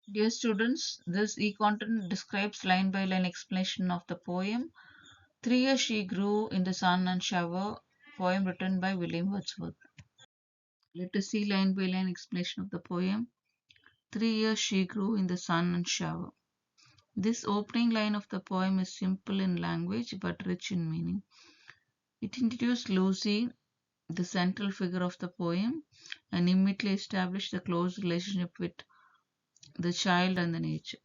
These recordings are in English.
Dear students, this e-content describes line by line explanation of the poem 3 Years She Grew in the Sun and Shower, poem written by William Wordsworth. Let us see line by line explanation of the poem 3 years she grew in the sun and shower. This opening line of the poem is simple in language but rich in meaning. It introduced Lucy, the central figure of the poem, and immediately established the close relationship with the child and the nature.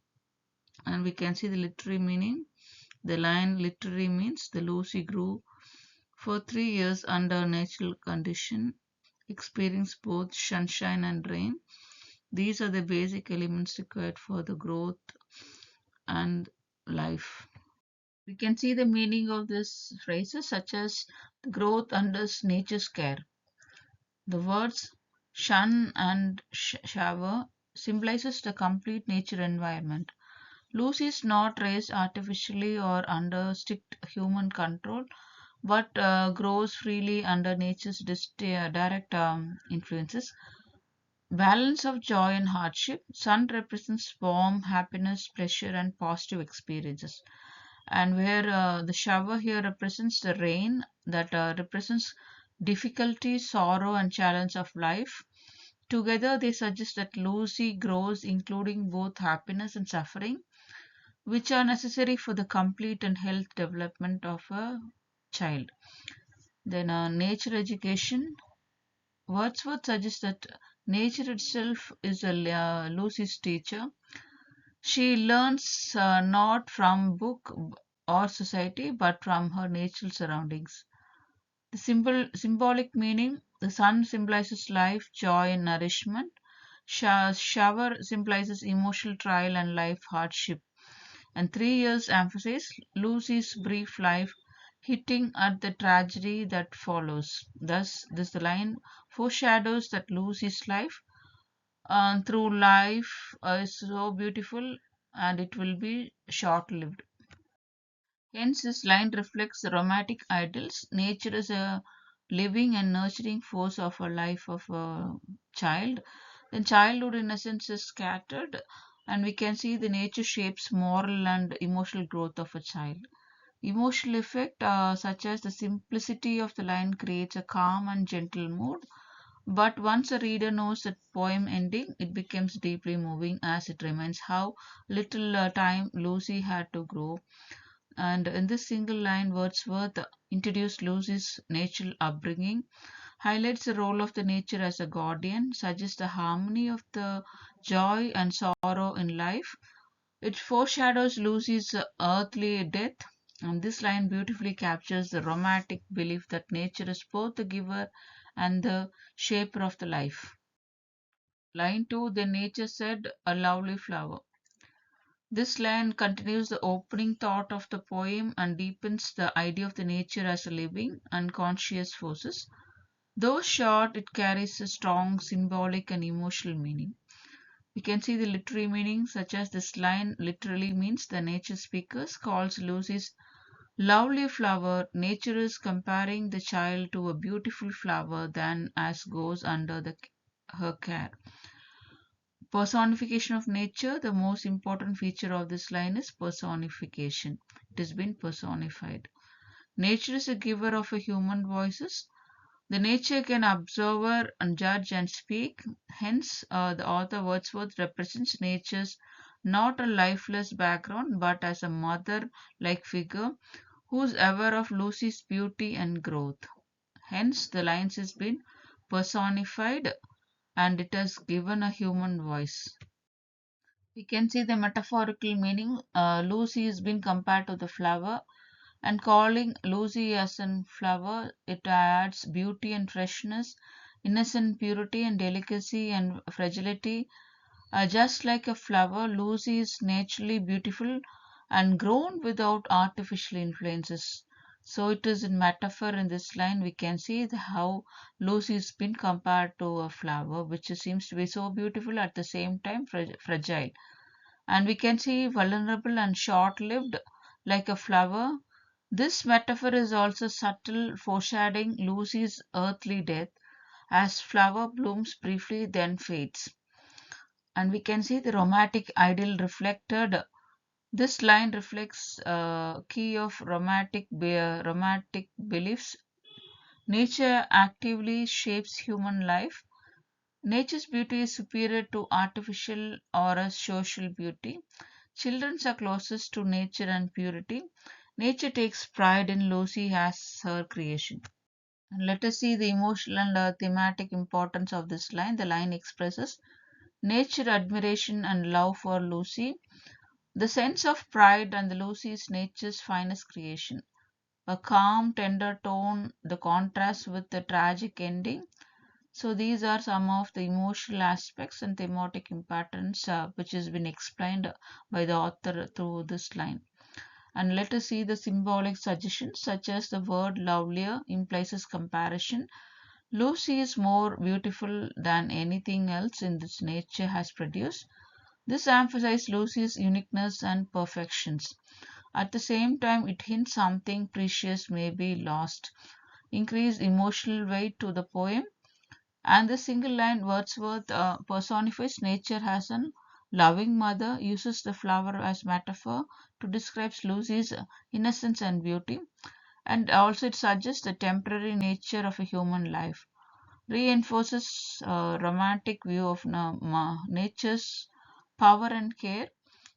And we can see the literary meaning. The line literally means the Lucy grew for 3 years under natural condition, experienced both sunshine and rain. These are the basic elements required for the growth and life. We can see the meaning of these phrases such as the growth under nature's care. The words shun and shower symbolizes the complete nature environment. Lucy is not raised artificially or under strict human control, but grows freely under nature's direct influences. Balance of joy and hardship. Sun represents warmth, happiness, pleasure, and positive experiences. And where the shower here represents the rain, that represents difficulty, sorrow, and challenge of life. Together, they suggest that Lucy grows, including both happiness and suffering, which are necessary for the complete and health development of a child. Then, nature education. Wordsworth suggests that nature itself is Lucy's teacher. She learns not from book or society, but from her natural surroundings. The symbolic meaning: the sun symbolizes life, joy, and nourishment. Shower symbolizes emotional trial and life hardship. And 3 years emphasize Lucy's brief life, hitting at the tragedy that follows. Thus, this line foreshadows that Lucy's life through life is so beautiful and it will be short lived. Hence, this line reflects the romantic ideals. Nature is a living and nurturing force of a life of a child. Then, childhood innocence is scattered, and we can see the nature shapes moral and emotional growth of a child. Emotional effect, such as the simplicity of the line, creates a calm and gentle mood. But once a reader knows the poem ending, it becomes deeply moving as it reminds how little time Lucy had to grow. And in this single line, Wordsworth introduced Lucy's natural upbringing, highlights the role of the nature as a guardian, suggests the harmony of the joy and sorrow in life. It foreshadows Lucy's earthly death, and this line beautifully captures the romantic belief that nature is both the giver and the shaper of the life. Line 2: Then nature said, a lovely flower. This line continues the opening thought of the poem and deepens the idea of the nature as a living and conscious forces. Though short, it carries a strong symbolic and emotional meaning. We can see the literary meaning, such as this line literally means the nature speakers calls Lucy's lovely flower. Nature is comparing the child to a beautiful flower than as goes under her care. Personification of nature, the most important feature of this line is personification. It has been personified. Nature is a giver of a human voices. The nature can observe and judge and speak. Hence, the author Wordsworth represents nature's not a lifeless background, but as a mother-like figure who is aware of Lucy's beauty and growth. Hence, the lines has been personified and it has given a human voice. We can see the metaphorical meaning. Lucy is being compared to the flower, and calling Lucy as a flower, it adds beauty and freshness, innocent purity and delicacy and fragility. Just like a flower, Lucy is naturally beautiful and grown without artificial influences. So it is in metaphor in this line we can see how Lucy has been compared to a flower, which seems to be so beautiful at the same time fragile. And we can see vulnerable and short-lived like a flower. This metaphor is also subtle, foreshadowing Lucy's earthly death as flower blooms briefly then fades. And we can see the romantic ideal reflected. This line reflects key of romantic beliefs. Nature actively shapes human life. Nature's beauty is superior to artificial or a social beauty. Children are closest to nature and purity. Nature takes pride in Lucy as her creation. And let us see the emotional and thematic importance of this line. The line expresses nature, admiration, and love for Lucy. The sense of pride and the Lucy's nature's finest creation. A calm, tender tone, the contrast with the tragic ending. So these are some of the emotional aspects and thematic patterns which has been explained by the author through this line. And let us see the symbolic suggestions such as the word lovelier implies a comparison. Lucy is more beautiful than anything else in this nature has produced. This emphasizes Lucy's uniqueness and perfections. At the same time, it hints something precious may be lost. Increase emotional weight to the poem, and the single line Wordsworth personifies nature as a loving mother, uses the flower as metaphor to describe Lucy's innocence and beauty, and also it suggests the temporary nature of a human life, reinforces a romantic view of nature's power and care.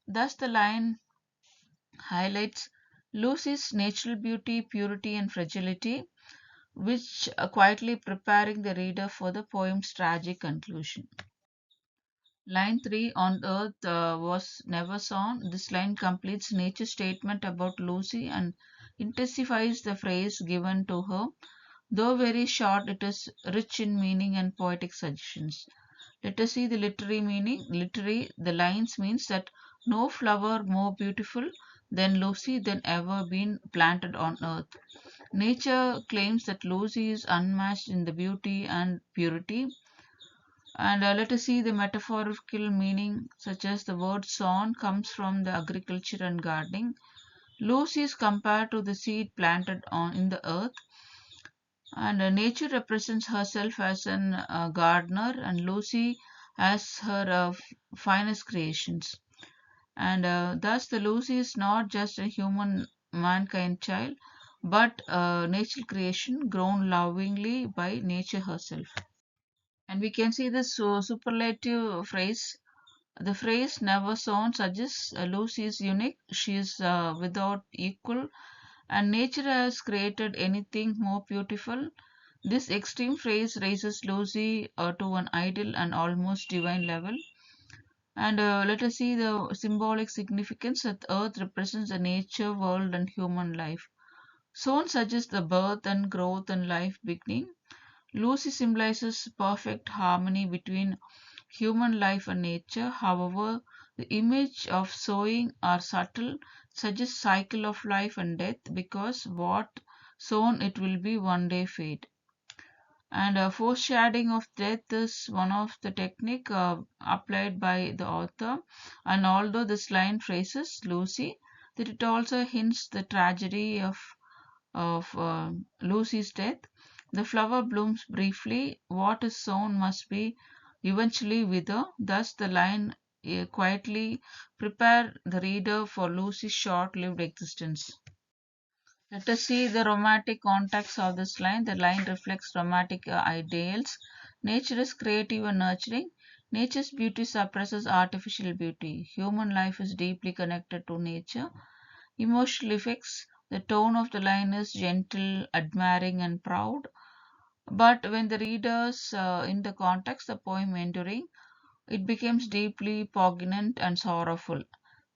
Thus, the line highlights Lucy's natural beauty, purity, and fragility, which quietly preparing the reader for the poem's tragic conclusion. Line 3 on earth was never sown. This line completes nature's statement about Lucy and intensifies the phrase given to her. Though very short, it is rich in meaning and poetic suggestions. Let us see the literary meaning. Literary, the lines means that no flower more beautiful than Lucy than ever been planted on earth. Nature claims that Lucy is unmatched in the beauty and purity. And let us see the metaphorical meaning, such as the word sown comes from the agriculture and gardening. Lucy is compared to the seed planted in the earth, and nature represents herself as an gardener, and Lucy as her finest creations. And thus, the Lucy is not just a human mankind child, but a natural creation grown lovingly by nature herself. And we can see this superlative phrase. The phrase never sown suggests Lucy is unique, she is without equal, and nature has created anything more beautiful. This extreme phrase raises Lucy to an ideal and almost divine level. And let us see the symbolic significance that earth represents the nature, world, and human life. Sown suggests the birth and growth and life beginning. Lucy symbolizes perfect harmony between human life and nature. However, the image of sowing or subtle suggests cycle of life and death, because what sown it will be one day fade. And foreshadowing of death is one of the technique applied by the author. And although this line phrases Lucy, that it also hints the tragedy of Lucy's death. The flower blooms briefly. What is sown must be eventually wither. Thus, the line quietly prepare the reader for Lucy's short-lived existence. Let us see the romantic context of this line. The line reflects romantic ideals. Nature is creative and nurturing. Nature's beauty suppresses artificial beauty. Human life is deeply connected to nature. Emotional effects. The tone of the line is gentle, admiring, and proud. But when the readers in the context the poem enduring, it becomes deeply poignant and sorrowful.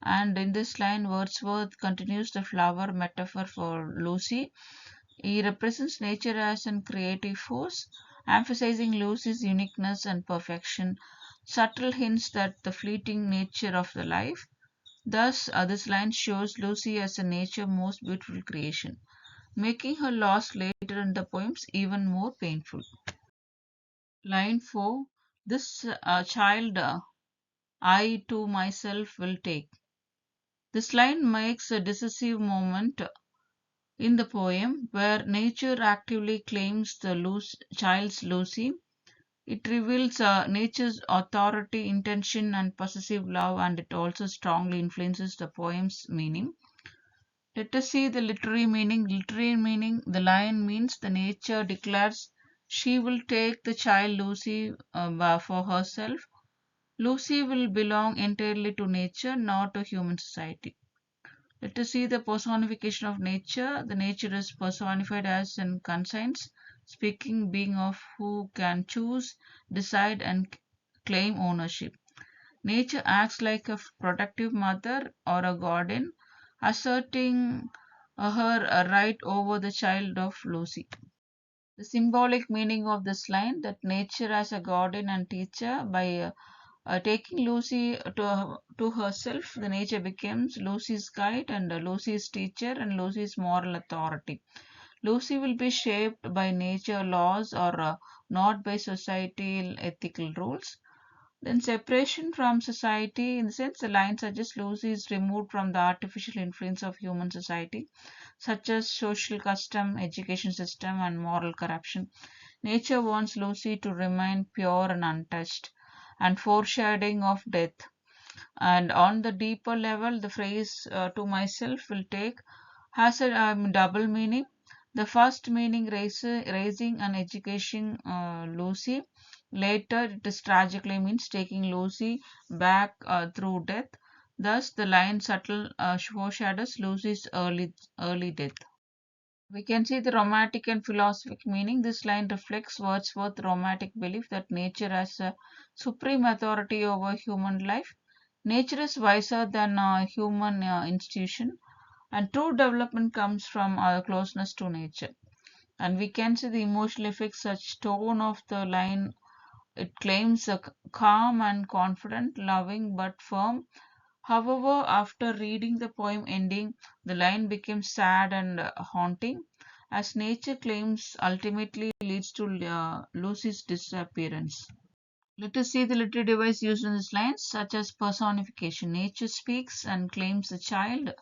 And in this line, Wordsworth continues the flower metaphor for Lucy. He represents nature as a creative force, emphasizing Lucy's uniqueness and perfection, subtle hints that the fleeting nature of the life. Thus, this line shows Lucy as a nature's most beautiful creation, making her loss later in the poems even more painful. Line 4. This child I to myself will take. This line makes a decisive moment in the poem where nature actively claims the child's Lucy. It reveals nature's authority, intention, and possessive love, and it also strongly influences the poem's meaning. Let us see the literary meaning. Literary meaning, the line means the nature declares she will take the child Lucy for herself. Lucy will belong entirely to nature, not to human society. Let us see the personification of nature. The nature is personified as in conscience, speaking being of who can choose, decide, and claim ownership. Nature acts like a protective mother or a guardian, asserting her right over the child of Lucy. The symbolic meaning of this line, that nature as a guardian and teacher, by taking Lucy to herself, the nature becomes Lucy's guide and Lucy's teacher and Lucy's moral authority. Lucy will be shaped by nature laws or not by societal ethical rules. Then separation from society, in the sense the line suggests Lucy is removed from the artificial influence of human society, such as social custom, education system, and moral corruption. Nature wants Lucy to remain pure and untouched, and foreshadowing of death. And on the deeper level, the phrase to myself will take has a double meaning. The first meaning raising and education Lucy. Later, it is tragically means taking Lucy back through death. Thus, the line subtle foreshadows Lucy's early death. We can see the romantic and philosophic meaning. This line reflects Wordsworth's romantic belief that nature has a supreme authority over human life. Nature is wiser than a human institution, and true development comes from our closeness to nature. And we can see the emotional effects, such tone of the line. It claims a calm and confident, loving but firm. However, after reading the poem ending, the line becomes sad and haunting, as nature claims ultimately leads to Lucy's disappearance. Let us see the literary device used in this line, such as personification. Nature speaks and claims a child,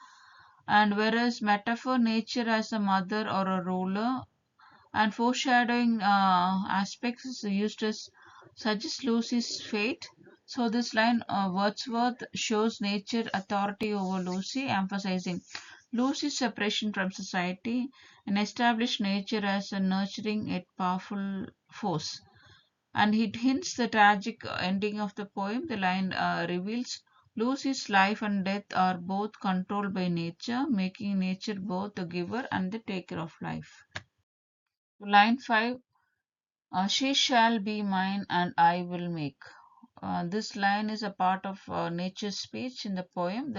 and whereas metaphor, nature as a mother or a ruler, and foreshadowing aspects is used as suggests Lucy's fate. So this line, Wordsworth shows nature authority over Lucy, emphasizing Lucy's separation from society, and established nature as a nurturing yet powerful force. And it hints the tragic ending of the poem. The line reveals Lucy's life and death are both controlled by nature, making nature both the giver and the taker of life. Line 5, she shall be mine and I will make. This line is a part of nature's speech in the poem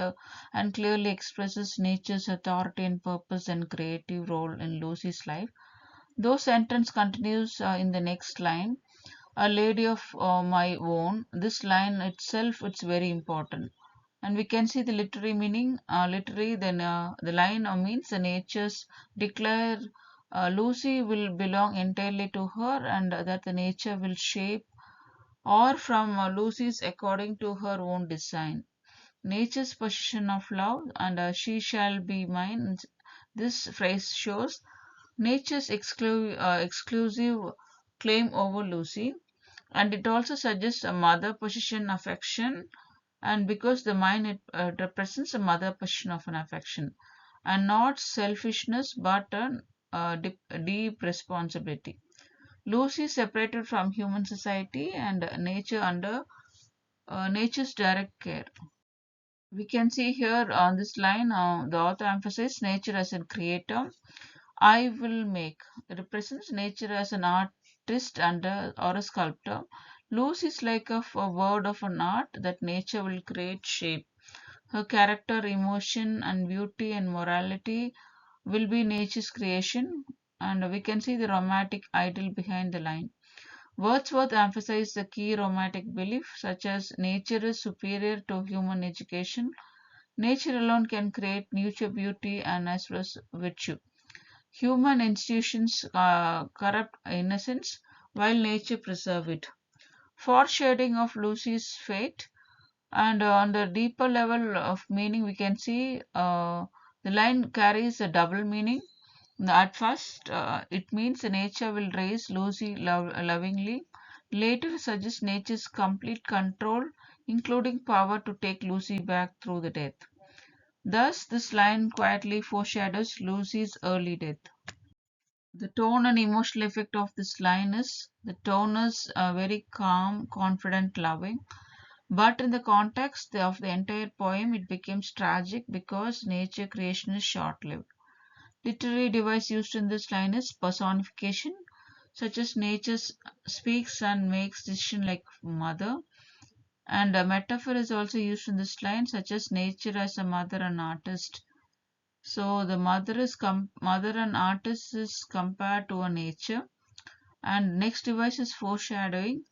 and clearly expresses nature's authority and purpose and creative role in Lucy's life. Though sentence continues in the next line, a lady of my own. This line itself it's very important, and we can see the literary meaning. Literary, then the line means the natures declare Lucy will belong entirely to her, and that the nature will shape or from Lucy's according to her own design. Nature's possession of love, and she shall be mine. This phrase shows nature's exclusive claim over Lucy, and it also suggests a mother position affection, and because the mind it represents a mother position of an affection and not selfishness but a deep responsibility. Lucy is separated from human society and nature under nature's direct care. We can see here on this line the author emphasizes nature as a creator. I will make represents nature as an artist and or a sculptor. Loose is like a word of an art that nature will create shape. Her character, emotion, and beauty and morality will be nature's creation, and we can see the romantic ideal behind the line. Wordsworth emphasized the key romantic belief, such as nature is superior to human education. Nature alone can create nature beauty and as well as virtue. Human institutions corrupt innocence while nature preserve it. Foreshadowing of Lucy's fate, and on the deeper level of meaning, we can see the line carries a double meaning. At first, it means nature will raise Lucy lovingly. later suggests nature's complete control, including power to take Lucy back through the death. Thus, this line quietly foreshadows Lucy's early death. The tone and emotional effect of this line is the tone is very calm, confident, loving. But in the context of the entire poem, it becomes tragic because nature creation is short lived. Literary device used in this line is personification, such as nature speaks and makes decision like mother. And a metaphor is also used in this line, such as nature as a mother and artist. So the mother and artist is compared to a nature. And next device is foreshadowing.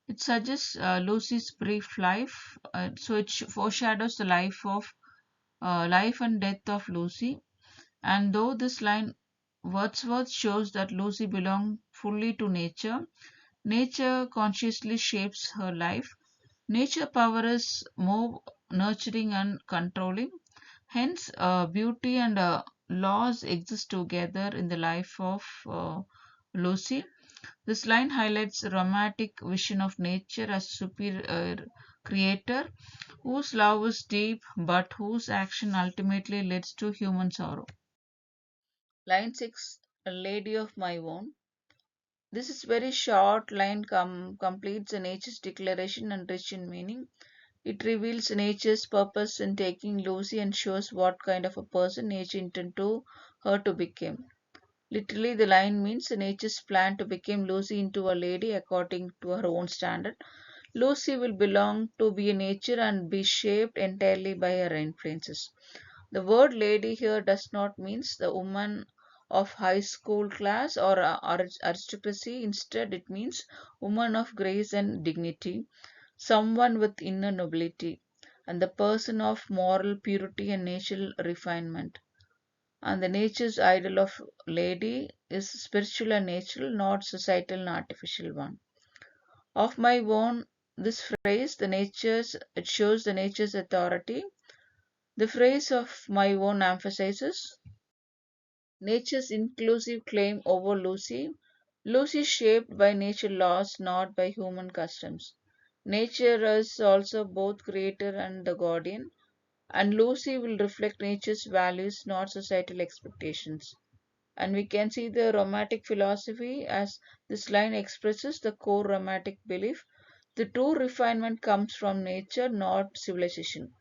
It suggests Lucy's brief life. So it foreshadows the life and death of Lucy. And though this line Wordsworth shows that Lucy belonged fully to nature, nature consciously shapes her life. Nature power is more nurturing and controlling. Hence, beauty and laws exist together in the life of Lucy. This line highlights a romantic vision of nature as a superior creator whose love is deep but whose action ultimately leads to human sorrow. Line 6, A Lady of My Own. This is very short line completes a nature's declaration and rich in meaning. It reveals nature's purpose in taking Lucy and shows what kind of a person nature intended to her to become. Literally, the line means nature's plan to become Lucy into a lady according to her own standard. Lucy will belong to be a nature and be shaped entirely by her influences. The word lady here does not mean the woman of high school class or aristocracy. Instead, it means woman of grace and dignity, someone with inner nobility, and the person of moral purity and natural refinement. And the nature's ideal of lady is spiritual and natural, not societal and artificial one. Of my own, this phrase, the nature's, it shows the nature's authority. The phrase of my own emphasizes nature's inclusive claim over Lucy. Lucy is shaped by nature laws, not by human customs. Nature is also both creator and the guardian, and Lucy will reflect nature's values, not societal expectations. And we can see the romantic philosophy as this line expresses the core romantic belief. The true refinement comes from nature, not civilization.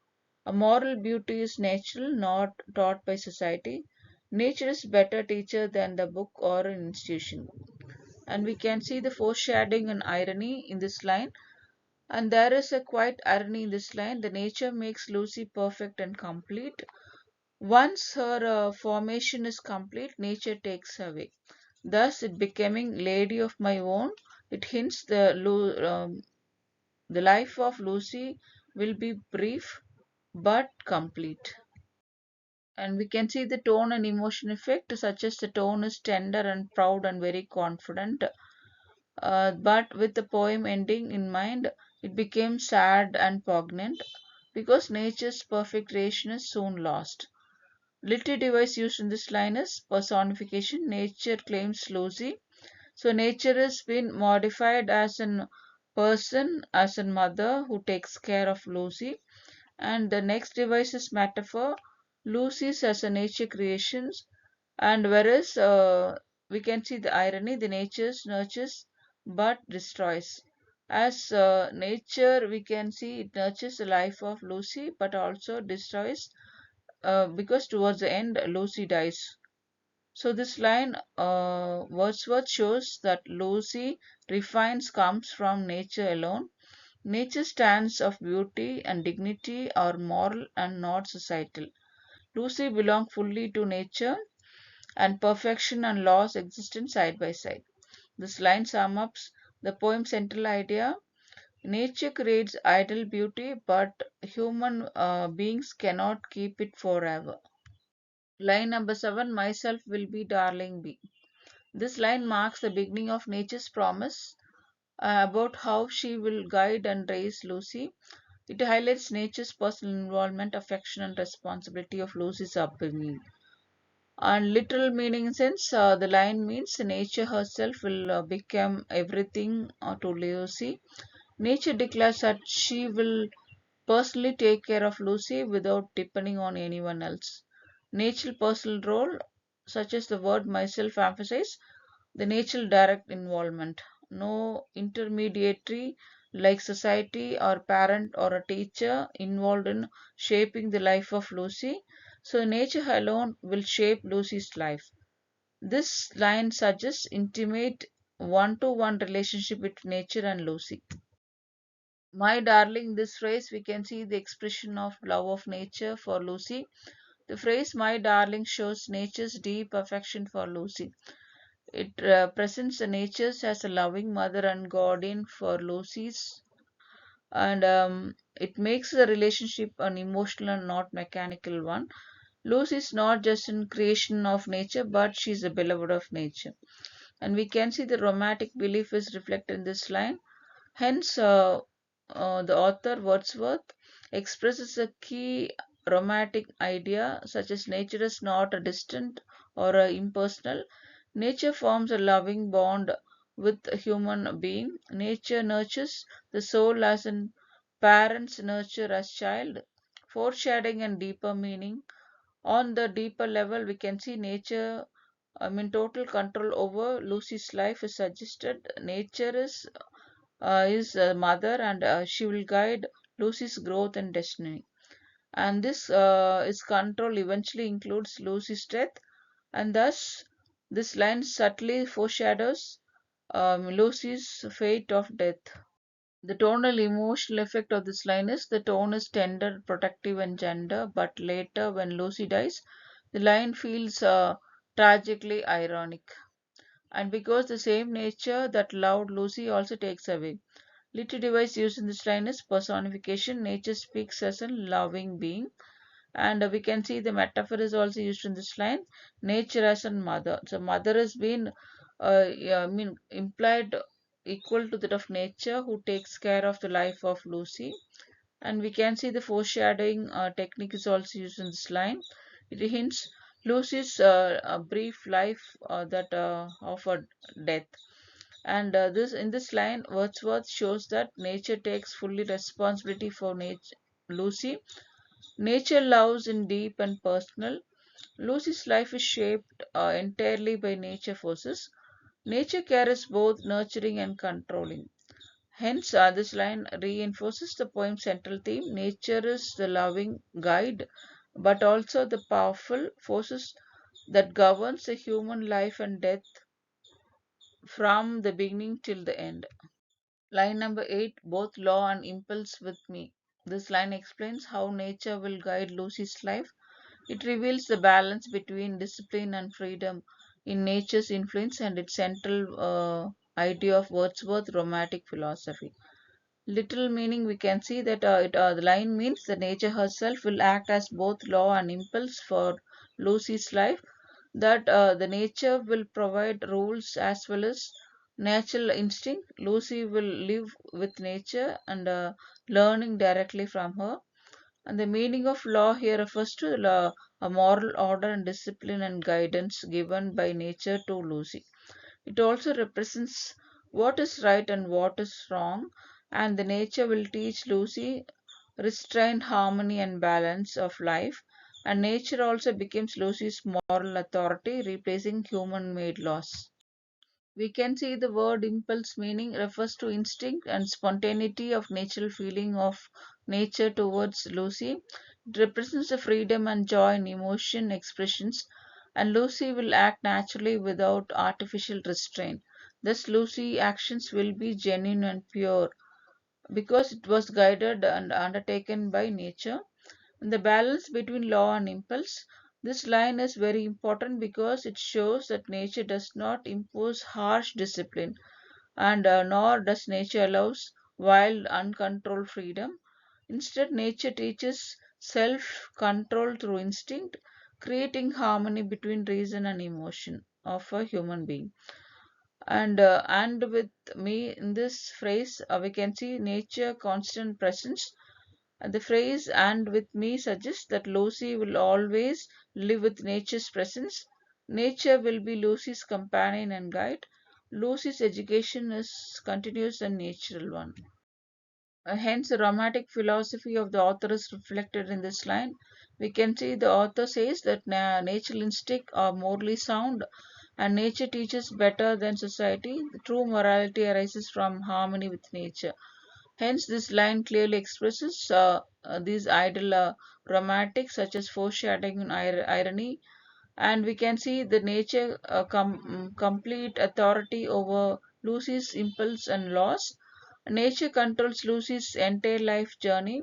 A moral beauty is natural, not taught by society. Nature is better teacher than the book or an institution. And we can see the foreshadowing and irony in this line. And there is a quite irony in this line. The nature makes Lucy perfect and complete. Once her formation is complete, nature takes her away. Thus, it becoming lady of my own. It hints the life of Lucy will be brief but complete. And we can see the tone and emotion effect, such as the tone is tender and proud and very confident. But with the poem ending in mind, it became sad and poignant because nature's perfect creation is soon lost. Literary device used in this line is personification. Nature claims Lucy. So nature has been modified as a person, as a mother who takes care of Lucy. And the next device is metaphor. Lucy's as a nature creations. And whereas we can see the irony, the nature nurtures but destroys. As nature, we can see it nurtures the life of Lucy but also destroys because towards the end Lucy dies. So this line Wordsworth shows that Lucy refines comes from nature alone. Nature stands of beauty and dignity are moral and not societal. Lucy belongs fully to nature and perfection and laws exist side by side. This line sums up the poem's central idea. Nature creates ideal beauty, but human beings cannot keep it forever. Line number 7, myself will be darling bee. This line marks the beginning of nature's promise about how she will guide and raise Lucy. It highlights nature's personal involvement, affection, and responsibility of Lucy's upbringing. And literal meaning sense, the line means nature herself will become everything to Lucy. Nature declares that she will personally take care of Lucy without depending on anyone else. Natural personal role, such as the word myself emphasize, the natural direct involvement. No intermediary like society or parent or a teacher involved in shaping the life of Lucy. So nature alone will shape Lucy's life. This line suggests intimate one-to-one relationship between nature and Lucy. My darling, this phrase we can see the expression of love of nature for Lucy. The phrase my darling shows nature's deep affection for Lucy. It presents the nature as a loving mother and guardian for Lucy's, and it makes the relationship an emotional and not mechanical one. Lucy is not just a creation of nature, but she is a beloved of nature. And we can see the romantic belief is reflected in this line. Hence, the author Wordsworth expresses a key romantic idea such as nature is not a distant or a impersonal. Nature forms a loving bond with a human being. Nature nurtures the soul as in parents nurture as child, foreshadowing and deeper meaning. On the deeper level, we can see nature, total control over Lucy's life is suggested. Nature is a mother and she will guide Lucy's growth and destiny. And this is control eventually includes Lucy's death, and thus this line subtly foreshadows Lucy's fate of death. The tonal emotional effect of this line is the tone is tender, protective, and gender, but later when Lucy dies, the line feels tragically ironic. And because the same nature that loved Lucy also takes away. Little device used in this line is personification. Nature speaks as a loving being, and we can see the metaphor is also used in this line. Nature as a mother. So mother has been, yeah, implied equal to that of nature, who takes care of the life of Lucy. And we can see the foreshadowing technique is also used in this line. It hints Lucy's a brief life that of a death. And this in this line, Wordsworth shows that nature takes fully responsibility for nature. Lucy, nature loves in deep and personal. Lucy's life is shaped entirely by nature forces. Nature carries both nurturing and controlling. Hence, this line reinforces the poem's central theme. Nature is the loving guide, but also the powerful forces that governs the human life and death from the beginning till the end. Line number 8, both law and impulse with me. This line explains how nature will guide Lucy's life. It reveals the balance between discipline and freedom in nature's influence and its central idea of Wordsworth romantic philosophy. Literal meaning, we can see that the line means that nature herself will act as both law and impulse for Lucy's life, that the nature will provide rules as well as natural instinct. Lucy will live with nature and learning directly from her. And the meaning of law here refers to a moral order and discipline and guidance given by nature to Lucy. It also represents what is right and what is wrong, and the nature will teach Lucy restraint, harmony, and balance of life. And nature also becomes Lucy's moral authority, replacing human made laws. We can see the word impulse meaning refers to instinct and spontaneity of natural feeling of nature towards Lucy. It represents the freedom and joy in emotion expressions, and Lucy will act naturally without artificial restraint. Thus, Lucy's actions will be genuine and pure because it was guided and undertaken by nature. And the balance between law and impulse. This line is very important because it shows that nature does not impose harsh discipline, and nor does nature allows wild, uncontrolled freedom. Instead, nature teaches self control through instinct, creating harmony between reason and emotion of a human being. And with me in this phrase, we can see nature constant presence. The phrase "and with me" suggests that Lucy will always live with nature's presence. Nature will be Lucy's companion and guide. Lucy's education is continuous and natural one. Hence, the romantic philosophy of the author is reflected in this line. We can see the author says that natural instincts are morally sound and nature teaches better than society. The true morality arises from harmony with nature. Hence, this line clearly expresses these ideal romantics such as foreshadowing and irony, and we can see the nature complete authority over Lucy's impulse and loss. Nature controls Lucy's entire life journey,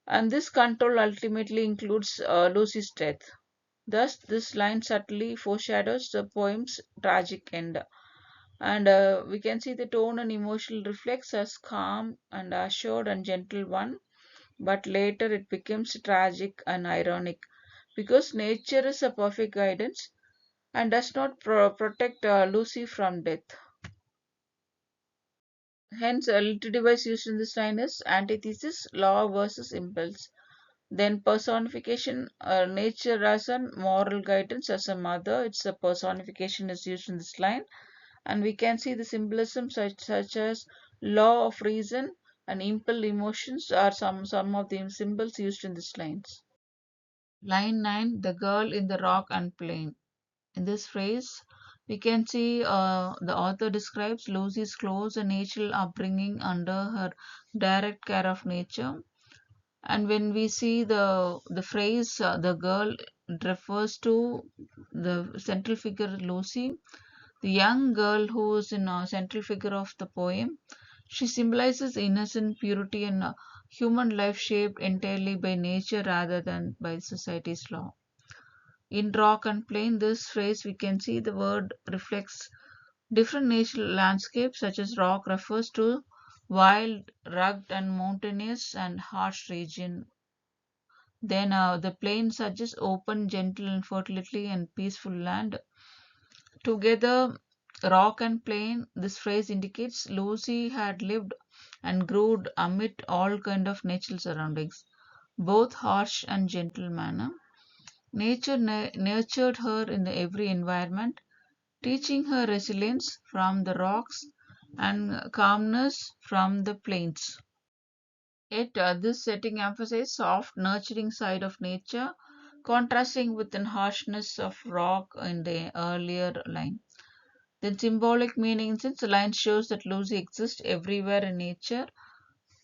and this control ultimately includes Lucy's death. Thus, this line subtly foreshadows the poem's tragic end. And we can see the tone and emotional reflex as calm and assured and gentle one, but later it becomes tragic and ironic because nature is a perfect guidance and does not protect Lucy from death. Hence, a little device used in this line is antithesis, law versus impulse. Then personification, nature as a moral guidance as a mother. It's a personification is used in this line, and we can see the symbolism such as law of reason and impulse emotions are some of the symbols used in these lines. Line 9, the girl in the rock and plain. In this phrase, we can see the author describes Lucy's close and natural upbringing under her direct care of nature. And when we see the phrase the girl, it refers to the central figure Lucy, the young girl who is in a central figure of the poem. She symbolizes innocent purity and human life shaped entirely by nature rather than by society's law. In rock and plain, this phrase we can see the word reflects different natural landscapes, such as rock refers to wild, rugged, and mountainous and harsh region. Then the plain suggests open, gentle, and fertility and peaceful land. Together, rock and plain, this phrase indicates Lucy had lived and grew amid all kind of natural surroundings, both harsh and gentle manner. Nature nurtured her in every environment, teaching her resilience from the rocks and calmness from the plains. Yet, this setting emphasizes soft, nurturing side of nature, contrasting with the harshness of rock in the earlier line. Then, symbolic meaning, since the line shows that Lucy exists everywhere in nature,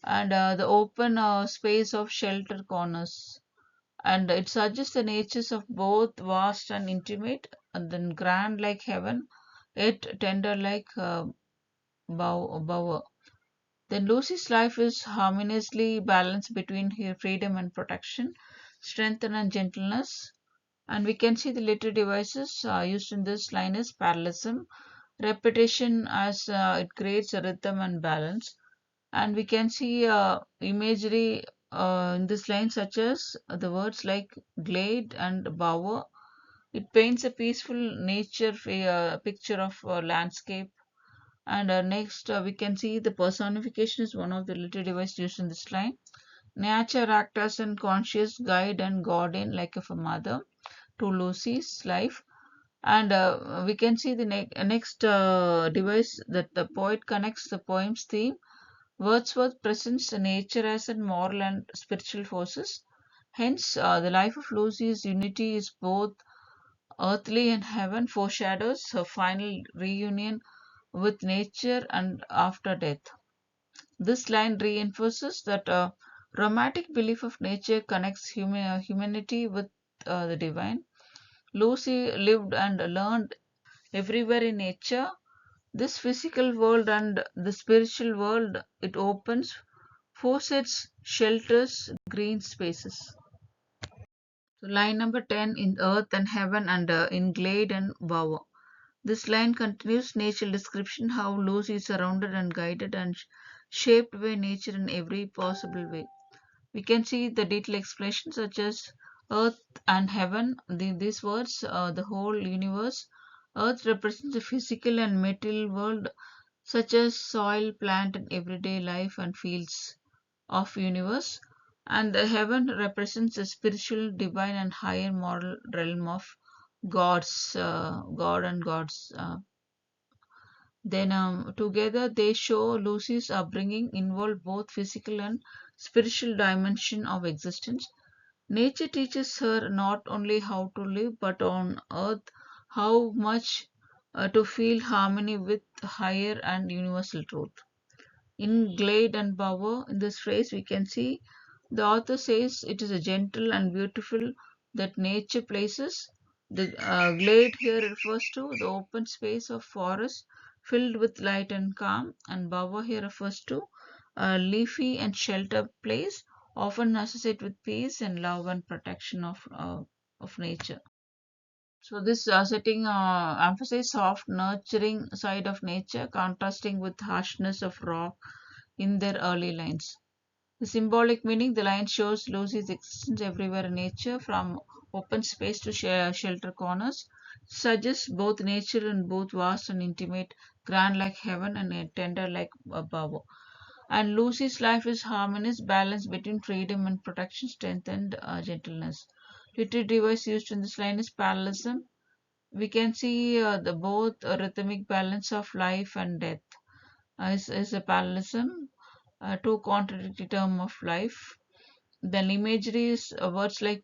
and the open space of shelter corners, and it suggests the natures of both vast and intimate, and then grand like heaven, yet tender like bower. Then Lucy's life is harmoniously balanced between her freedom and protection, strength and gentleness. And we can see the literary devices used in this line is parallelism, repetition as it creates a rhythm and balance. And we can see imagery in this line, such as the words like glade and bower. It paints a peaceful nature picture of landscape. And next, we can see the personification is one of the literary devices used in this line. Nature acts as a conscious guide and guardian, like of a mother to Lucy's life. And we can see the next device that the poet connects the poem's theme. Wordsworth presents nature as a moral and spiritual forces. Hence, the life of Lucy's unity is both earthly and heaven, foreshadows her final reunion with nature and after death. This line reinforces that romantic belief of nature connects humanity with the divine. Lucy lived and learned everywhere in nature. This physical world and the spiritual world, it opens faucets, shelters, green spaces. So line number 10 in earth and heaven and in glade and bower. This line continues natural description how Lucy is surrounded and guided and shaped by nature in every possible way. We can see the detailed explanation such as earth and heaven. These words, the whole universe. Earth represents the physical and material world such as soil, plant, and everyday life and fields of universe. And the heaven represents the spiritual, divine, and higher moral realm of God and God's. Then together they show Lucy's upbringing involved both physical and spiritual dimension of existence. Nature teaches her not only how to live, but on earth how much to feel harmony with higher and universal truth. In Glade and Bower, in this phrase, we can see the author says it is a gentle and beautiful that nature places. The glade here refers to the open space of forest filled with light and calm, and Bower here refers to a leafy and sheltered place, often associated with peace and love and protection of nature. So this setting emphasizes soft, nurturing side of nature, contrasting with harshness of rock in their early lines. The symbolic meaning, the line shows Lucy's existence everywhere in nature, from open space to shelter corners, suggests both nature and both vast and intimate, grand like heaven and tender like above. And Lucy's life is harmonious, balance between freedom and protection, strength and gentleness. Literary device used in this line is parallelism. We can see the both a rhythmic balance of life and death is a parallelism, two contradictory term of life. Then imagery is words like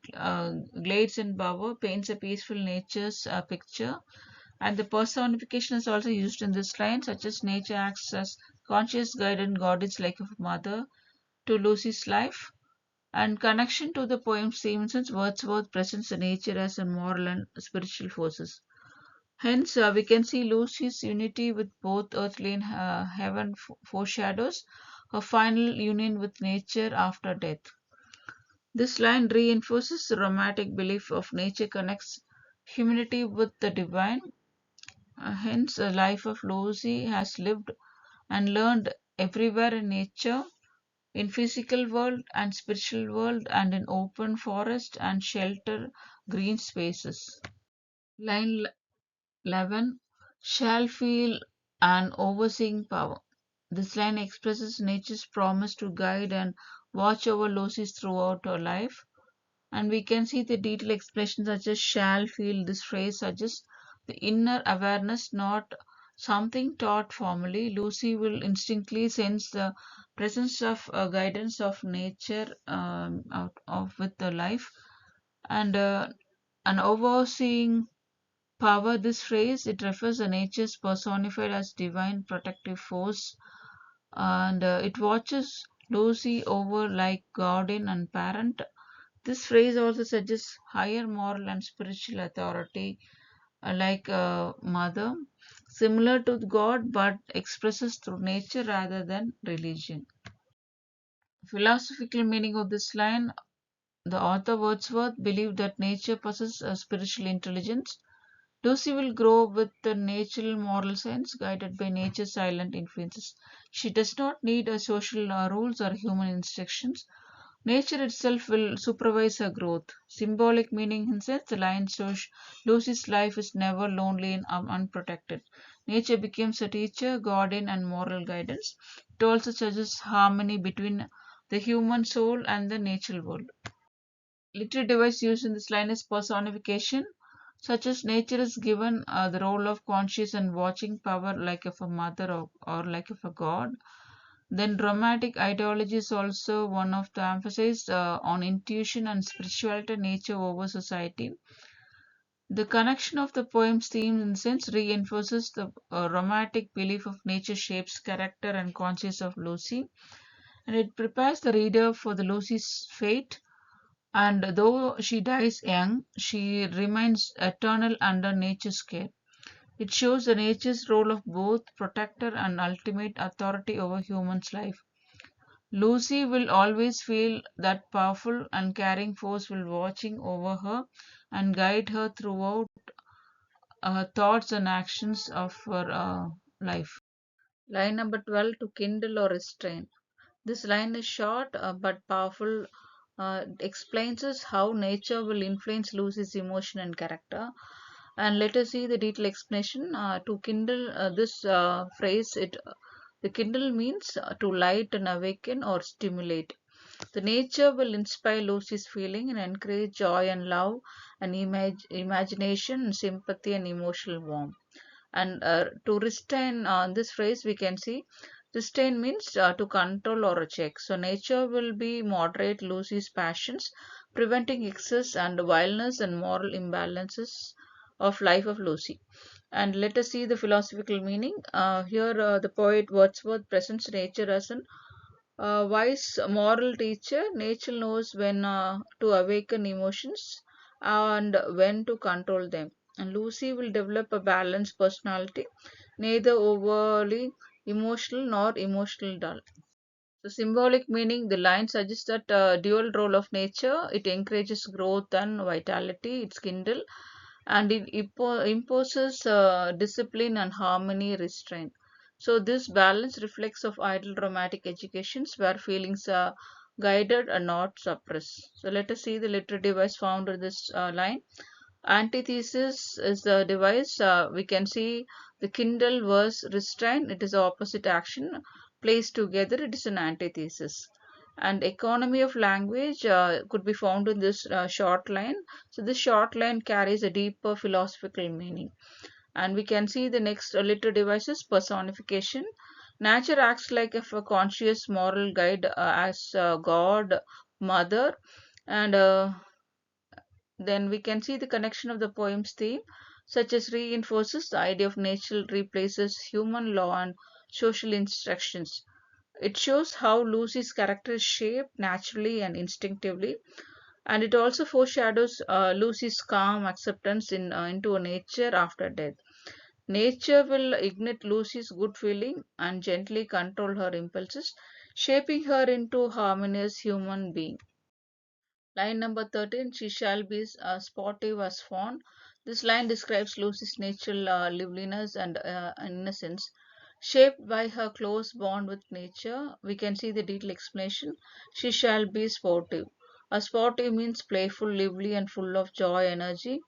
glades and bower paints a peaceful nature's picture, and the personification is also used in this line, such as nature acts as conscious guide and God is like a mother to Lucy's life. And connection to the poem's theme, since Wordsworth presents the nature as a moral and spiritual forces. Hence, we can see Lucy's unity with both earthly and heaven foreshadows her final union with nature after death. This line reinforces the romantic belief of nature connects humanity with the divine. Hence, the life of Lucy has lived and learned everywhere in nature, in physical world and spiritual world, and in open forest and shelter green spaces. Line 11 shall feel an overseeing power. This line expresses nature's promise to guide and watch over Lucy's throughout her life, and we can see the detailed expressions such as shall feel. This phrase suggests the inner awareness, not something taught formally. Lucy will instinctively sense the presence of guidance of nature out of with the life, and an overseeing power. This phrase it refers to nature's personified as divine protective force, and it watches Lucy over like guardian and parent. This phrase also suggests higher moral and spiritual authority, like a mother, similar to God but expresses through nature rather than religion. Philosophical meaning of this line, the author Wordsworth believed that nature possesses a spiritual intelligence. Lucy will grow with the natural moral sense, guided by nature's silent influences. She does not need a social rules or human instructions. Nature itself will supervise her growth. Symbolic meaning hints the line shows Lucy's life is never lonely and unprotected. Nature becomes a teacher, guardian, and moral guidance. It also suggests harmony between the human soul and the natural world. Literary device used in this line is personification, such as nature is given the role of conscious and watching power like of a mother or like of a god. Then dramatic ideology is also one of the emphasis on intuition and spirituality, nature over society. The connection of the poem's theme in sense reinforces the romantic belief of nature shapes character and conscience of Lucy, and it prepares the reader for the Lucy's fate. And though she dies young, she remains eternal under nature's care. It shows the nature's role of both protector and ultimate authority over human's life. Lucy will always feel that powerful and caring force will watching over her and guide her throughout her thoughts and actions of her life. Line number 12, to kindle or restrain. This line is short but powerful. Explains us how nature will influence Lucy's emotion and character. And let us see the detailed explanation. To kindle, this phrase, the kindle means to light and awaken or stimulate. The nature will inspire Lucy's feeling and encourage joy and love and imagination and sympathy and emotional warmth. And to restrain this phrase, we can see restrain means to control or check. So nature will be moderate Lucy's passions, preventing excess and wildness and moral imbalances of life of Lucy. And let us see the philosophical meaning. Here, the poet Wordsworth presents nature as an wise moral teacher. Nature knows when to awaken emotions and when to control them. And Lucy will develop a balanced personality, neither overly emotional nor emotional dull. The symbolic meaning, the line suggests that dual role of nature. It encourages growth and vitality. It's kindle and it imposes discipline and harmony restraint. So this balance reflects of ideal romantic educations where feelings are guided and not suppressed. So let us see the literary device found in this line. Antithesis is the device. We can see the Kindle verse restraint. It is opposite action. Placed together, it is an antithesis. And economy of language could be found in this short line. So this short line carries a deeper philosophical meaning. And we can see the next literary devices personification. Nature acts like a conscious moral guide as God, mother, and then we can see the connection of the poem's theme, such as reinforces the idea of nature replaces human law and social instructions. It shows how Lucy's character is shaped naturally and instinctively, and it also foreshadows Lucy's calm acceptance into a nature after death. Nature will ignite Lucy's good feeling and gently control her impulses, shaping her into a harmonious human being. Line number 13, she shall be sportive as fawn. This line describes Lucy's natural liveliness and innocence. Shaped by her close bond with nature, we can see the detailed explanation. She shall be sportive. A sportive means playful, lively, and full of joy, energy.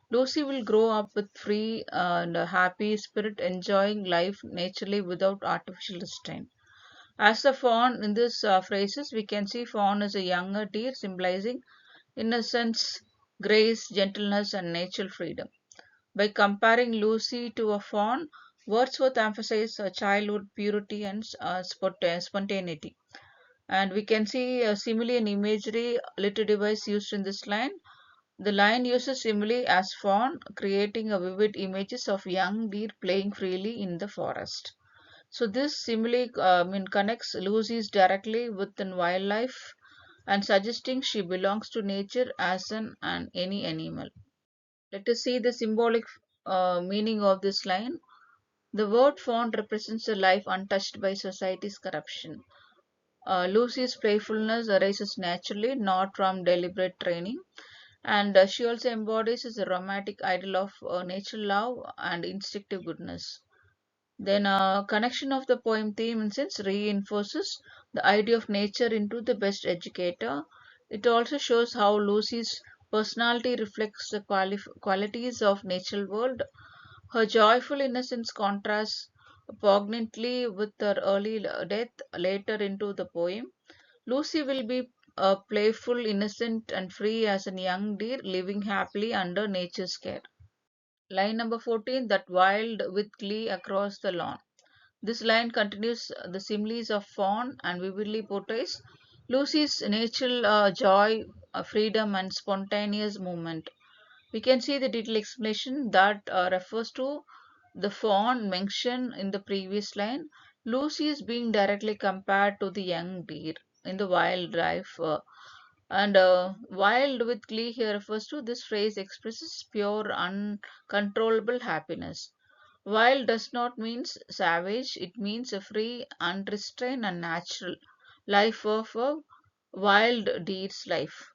Lucy will grow up with free and happy spirit, enjoying life naturally without artificial restraint. As the fawn in these phrases, we can see fawn as a younger deer, symbolizing innocence, grace, gentleness, and natural freedom. By comparing Lucy to a fawn, Wordsworth emphasizes childhood purity and spontaneity. And we can see a simile and imagery little device used in this line. The line uses simile as fawn, creating a vivid images of young deer playing freely in the forest. So this simile connects Lucy's directly with the wildlife and suggesting she belongs to nature as an any animal. Let us see the symbolic meaning of this line. The word fawn represents a life untouched by society's corruption. Lucy's playfulness arises naturally, not from deliberate training, and she also embodies a romantic ideal of natural love and instinctive goodness. Then, connection of the poem theme in sense reinforces the idea of nature into the best educator. It also shows how Lucy's personality reflects the qualities of natural world. Her joyful innocence contrasts poignantly with her early death later into the poem. Lucy will be playful, innocent, and free as a young deer living happily under nature's care. Line number 14, that wild with glee across the lawn. This line continues the similes of fawn and vividly portrays Lucy's natural joy, freedom, and spontaneous movement. We can see the detailed explanation that refers to the fawn mentioned in the previous line. Lucy is being directly compared to the young deer in the wildlife. And wild with glee here refers to this phrase expresses pure, uncontrollable happiness. Wild does not mean savage, it means a free, unrestrained, and natural life of a wild deer's life.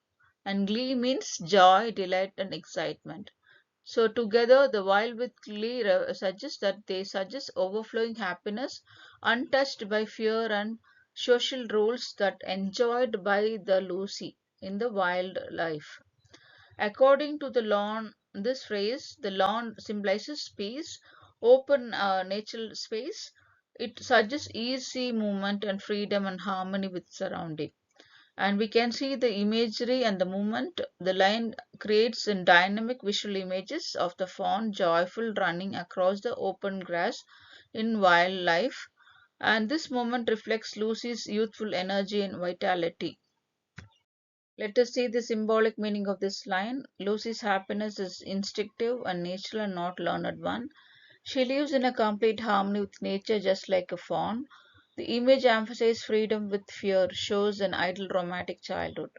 And glee means joy, delight, and excitement. So together, the wild with glee suggests that they suggest overflowing happiness, untouched by fear and social rules that enjoyed by the Lucy in the wild life. According to the lawn, this phrase, the lawn symbolizes peace, open natural space. It suggests easy movement and freedom and harmony with surrounding. And we can see the imagery and the movement. The line creates in dynamic visual images of the fawn joyful running across the open grass in wildlife, and this moment reflects Lucy's youthful energy and vitality. Let us see the symbolic meaning of this line. Lucy's happiness is instinctive and natural and not learned one. She lives in a complete harmony with nature just like a fawn. The image emphasizes freedom with fear, shows an idle romantic childhood.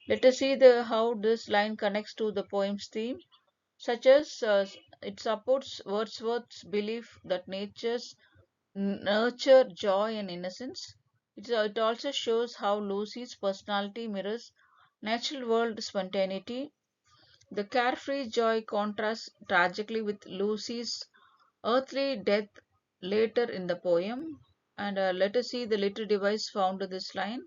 Let us see how this line connects to the poem's theme, such as it supports Wordsworth's belief that nature's nurture joy and innocence. It also shows how Lucy's personality mirrors natural world spontaneity. The carefree joy contrasts tragically with Lucy's earthly death later in the poem. And let us see the literary device found in this line.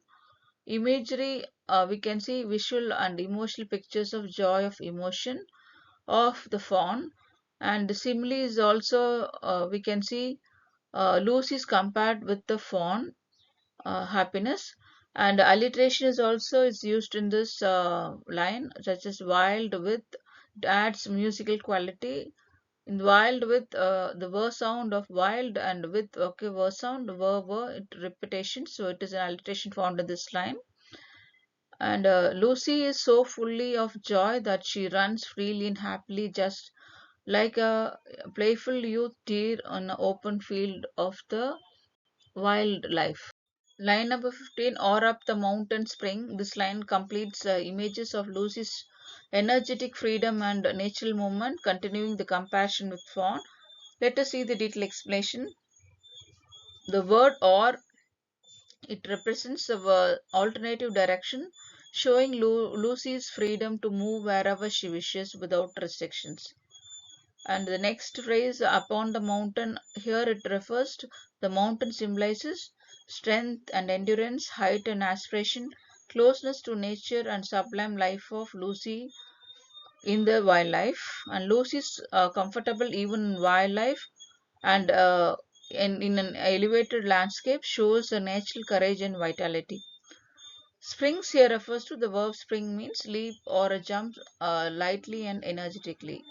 Imagery, we can see visual and emotional pictures of joy of emotion of the fawn. And the simile is also, we can see Lucy is compared with the fawn, happiness. And alliteration is also is used in this line, such as wild with, it adds musical quality. In wild with the ver sound of wild and with okay ver sound it repetition, so it is an alliteration found in this line. And Lucy is so fully of joy that she runs freely and happily, just like a playful youth deer on an open field of the wildlife. Line number 15, or up the mountain spring. This line completes images of Lucy's energetic freedom and natural movement, continuing the compassion with fawn. Let us see the detailed explanation. The word or, it represents the alternative direction, showing Lucy's freedom to move wherever she wishes without restrictions. And the next phrase, upon the mountain, here it refers to the mountain symbolizes strength and endurance, height and aspiration, closeness to nature and sublime life of Lucy in the wildlife. And Lucy's comfortable even in wildlife, and in an elevated landscape shows a natural courage and vitality. Springs here refers to the verb spring, means leap or a jump lightly and energetically.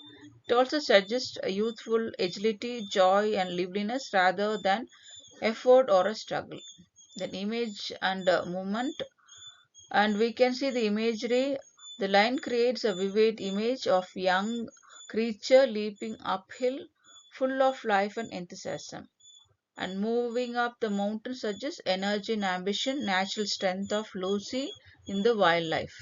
It also suggests a youthful agility, joy, and liveliness rather than effort or a struggle. Then image and movement, and we can see the imagery. The line creates a vivid image of young creature leaping uphill, full of life and enthusiasm. And moving up the mountain suggests energy and ambition, natural strength of Lucy in the wildlife.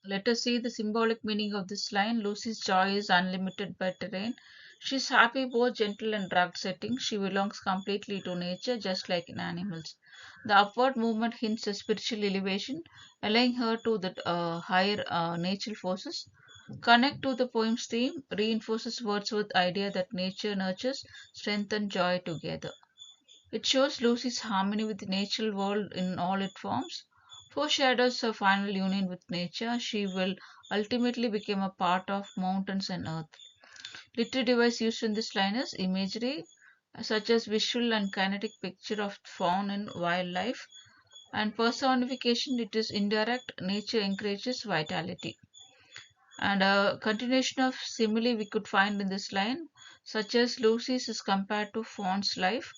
Let us see the symbolic meaning of this line. Lucy's joy is unlimited by terrain. She is happy both gentle and rugged settings. She belongs completely to nature, just like in animals. The upward movement hints at spiritual elevation, allowing her to the higher natural forces. Connect to the poem's theme, reinforces Wordsworth's idea that nature nurtures strength and joy together. It shows Lucy's harmony with the natural world in all its forms, foreshadows her final union with nature. She will ultimately become a part of mountains and earth. Literary device used in this line is imagery, such as visual and kinetic picture of fauna and wildlife, and personification, it is indirect, nature encourages vitality. And a continuation of simile we could find in this line, such as Lucy's is compared to fawn's life.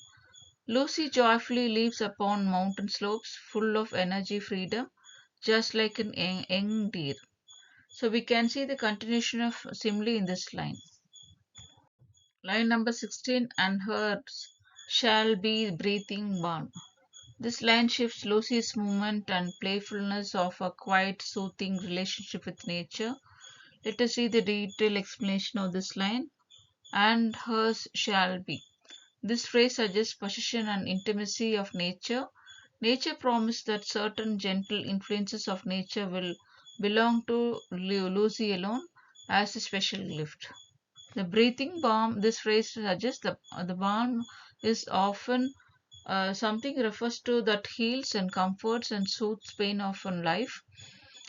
Lucy joyfully leaps upon mountain slopes, full of energy, freedom, just like an young deer. So we can see the continuation of simile in this line. Line number 16, and hers shall be breathing balm. This line shifts Lucy's movement and playfulness of a quiet, soothing relationship with nature. Let us see the detailed explanation of this line. And hers shall be. This phrase suggests possession and intimacy of nature. Nature promised that certain gentle influences of nature will belong to Lucy alone as a special gift. The breathing balm, this phrase suggests the balm is often something refers to that heals and comforts and soothes pain of life.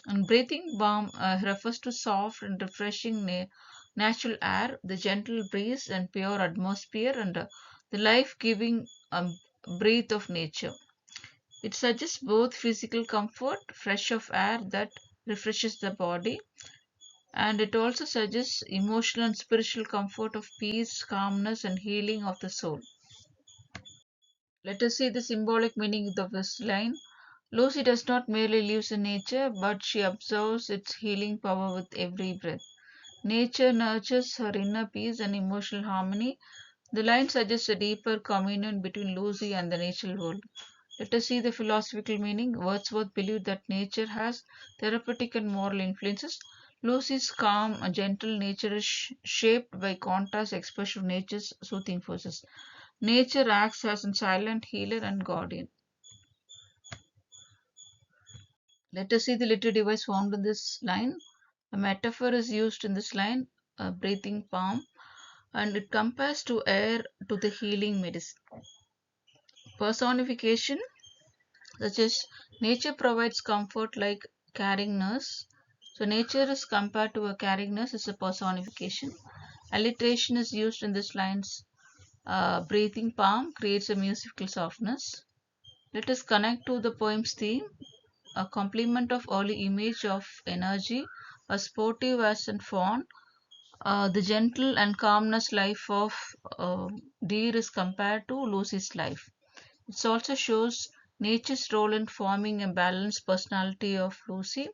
And breathing balm refers to soft and refreshing natural air, the gentle breeze and pure atmosphere, and the life-giving breath of nature. It suggests both physical comfort, fresh of air that refreshes the body, and it also suggests emotional and spiritual comfort of peace, calmness, and healing of the soul. Let us see the symbolic meaning of this line. Lucy does not merely live in nature, but she absorbs its healing power with every breath. Nature nurtures her inner peace and emotional harmony. The line suggests a deeper communion between Lucy and the natural world. Let us see the philosophical meaning. Wordsworth believed that nature has therapeutic and moral influences. Lucy's calm, gentle nature is shaped by contrast expression of nature's soothing forces. Nature acts as a silent healer and guardian. Let us see the literary device found in this line. A metaphor is used in this line, a breathing palm, and it compares to air to the healing medicine. Personification, such as nature provides comfort like caring nurse. So nature is compared to a caring nurse is a personification. Alliteration is used in this lines. Breathing palm creates a musical softness. Let us connect to the poem's theme, a complement of early image of energy, a sportive as and fawn. The gentle and calmness life of uh, deer is compared to Lucy's life. It also shows nature's role in forming a balanced personality of Lucy.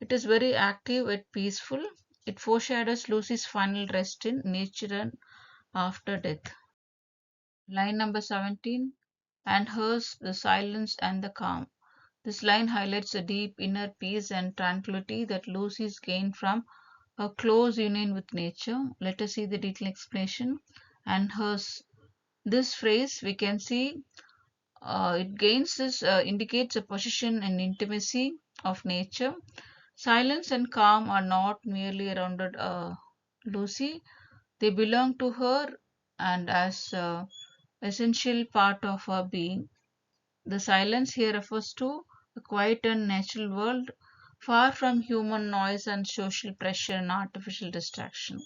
It is very active and peaceful. It foreshadows Lucy's final rest in nature and after death. Line number 17, and hers the silence and the calm. This line highlights the deep inner peace and tranquility that Lucy's gained from a close union with nature. Let us see the detailed explanation. And hers. This phrase we can see it gains this indicates a position and intimacy of nature. Silence and calm are not merely around Lucy; they belong to her and as essential part of her being. The silence here refers to a quiet and natural world, far from human noise and social pressure and artificial distraction.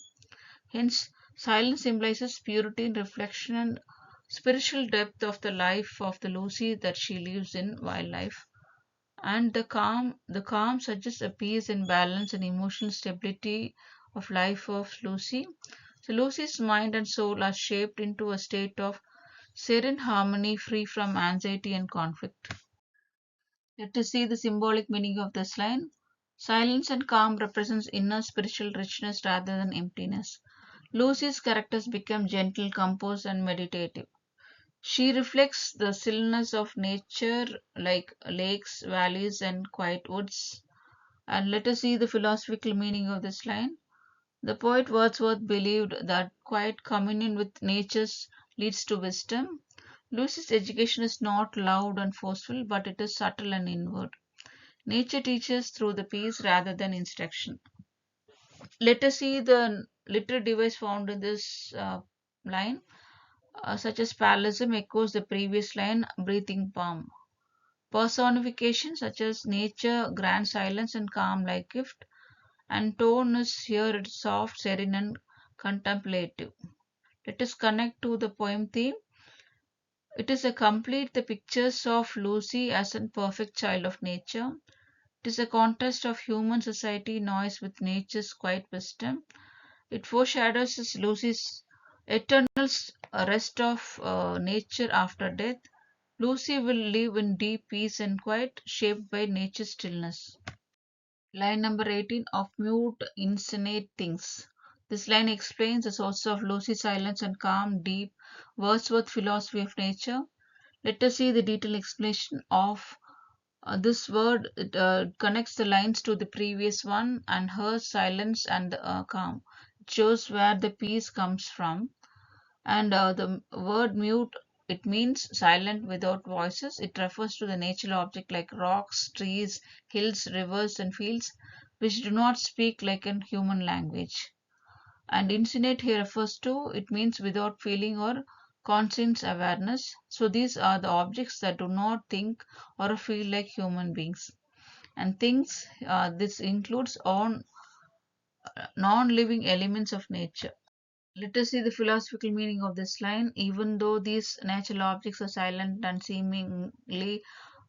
Hence, silence symbolizes purity, reflection, and spiritual depth of the life of the Lucy that she lives in wildlife. And the calm suggests a peace and balance and emotional stability of life of Lucy. So Lucy's mind and soul are shaped into a state of serene harmony free from anxiety and conflict. Let us see the symbolic meaning of this line. Silence and calm represents inner spiritual richness rather than emptiness. Lucy's characters become gentle, composed, and meditative. She reflects the stillness of nature like lakes, valleys, and quiet woods. And let us see the philosophical meaning of this line. The poet Wordsworth believed that quiet communion with nature leads to wisdom. Lucy's education is not loud and forceful, but it is subtle and inward. Nature teaches through the peace rather than instruction. Let us see the literary device found in this line, such as parallelism echoes the previous line, breathing palm. Personification, such as nature, grand silence, and calm like gift, and tone is here it's soft, serene, and contemplative. Let us connect to the poem theme. It is a complete the pictures of Lucy as a perfect child of nature. It is a contrast of human society noise with nature's quiet wisdom. It foreshadows Lucy's eternal rest of nature after death. Lucy will live in deep peace and quiet, shaped by nature's stillness. Line number 18 of mute insensate things. This line explains the source of Lucy's silence and calm, deep Wordsworth philosophy of nature. Let us see the detailed explanation of this word. It connects the lines to the previous one and her silence and calm. It shows where the peace comes from. And the word mute, it means silent without voices. It refers to the natural object like rocks, trees, hills, rivers, and fields, which do not speak like a human language. And insinate here refers to, it means without feeling or conscience awareness. So these are the objects that do not think or feel like human beings. And things, this includes all non living elements of nature. Let us see the philosophical meaning of this line. Even though these natural objects are silent and seemingly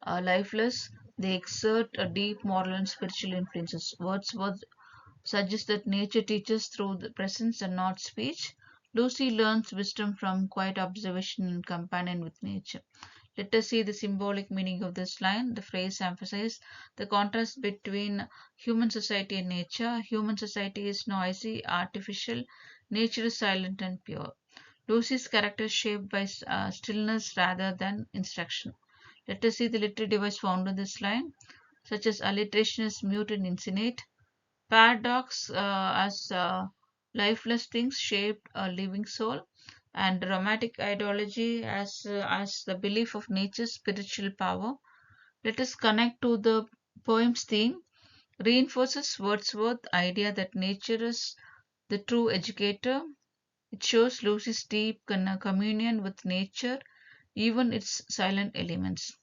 lifeless, they exert a deep moral and spiritual influences. Wordsworth suggests that nature teaches through the presence and not speech. Lucy learns wisdom from quiet observation and companion with nature. Let us see the symbolic meaning of this line. The phrase emphasizes the contrast between human society and nature. Human society is noisy, artificial, nature is silent and pure. Lucy's character is shaped by stillness rather than instruction. Let us see the literary device found in this line, such as alliteration is mute and insinuate, paradox as lifeless things shaped a living soul, and romantic ideology as the belief of nature's spiritual power. Let us connect to the poem's theme, reinforces Wordsworth's idea that nature is the true educator. It shows Lucy's deep communion with nature, even its silent elements.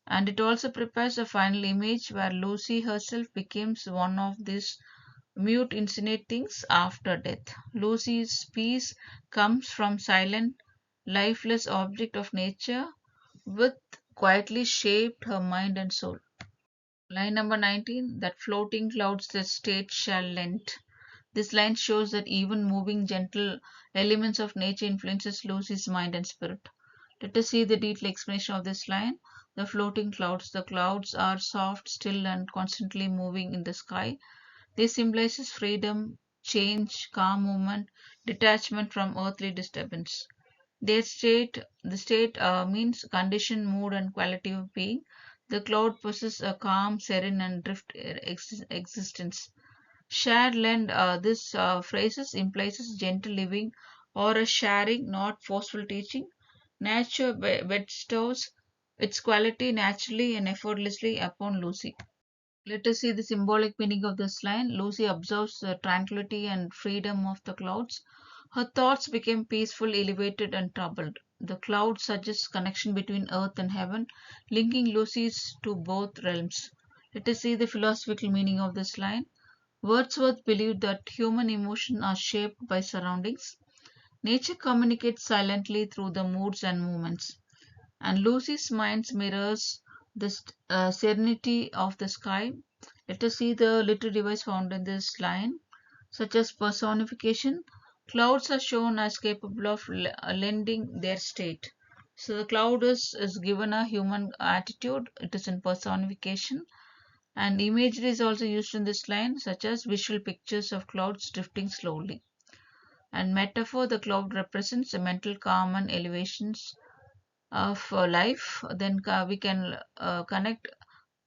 And it also prepares a final image where Lucy herself becomes one of these mute insinuate things after death. Lucy's peace comes from silent, lifeless object of nature with quietly shaped her mind and soul. Line number 19, that floating clouds the state shall lend. This line shows that even moving gentle elements of nature influences Lucy's mind and spirit. Let us see the detailed explanation of this line. The floating clouds. The clouds are soft, still, and constantly moving in the sky. This symbolizes freedom, change, calm movement, detachment from earthly disturbance. The state means condition, mood, and quality of being. The cloud possesses a calm, serene, and drift existence. Shared land, this phrases implies gentle living or a sharing, not forceful teaching. Nature bestows its quality naturally and effortlessly upon Lucy. Let us see the symbolic meaning of this line. Lucy observes the tranquility and freedom of the clouds. Her thoughts became peaceful, elevated, and troubled. The cloud suggests connection between earth and heaven, linking Lucy's to both realms. Let us see the philosophical meaning of this line. Wordsworth believed that human emotions are shaped by surroundings. Nature communicates silently through the moods and movements, and Lucy's mind mirrors the serenity of the sky. Let us see the literary device found in this line, such as personification. Clouds are shown as capable of lending their state. So the cloud is given a human attitude, it is in personification. And imagery is also used in this line, such as visual pictures of clouds drifting slowly. And metaphor, the cloud represents a mental calm and elevations of life. Then we can connect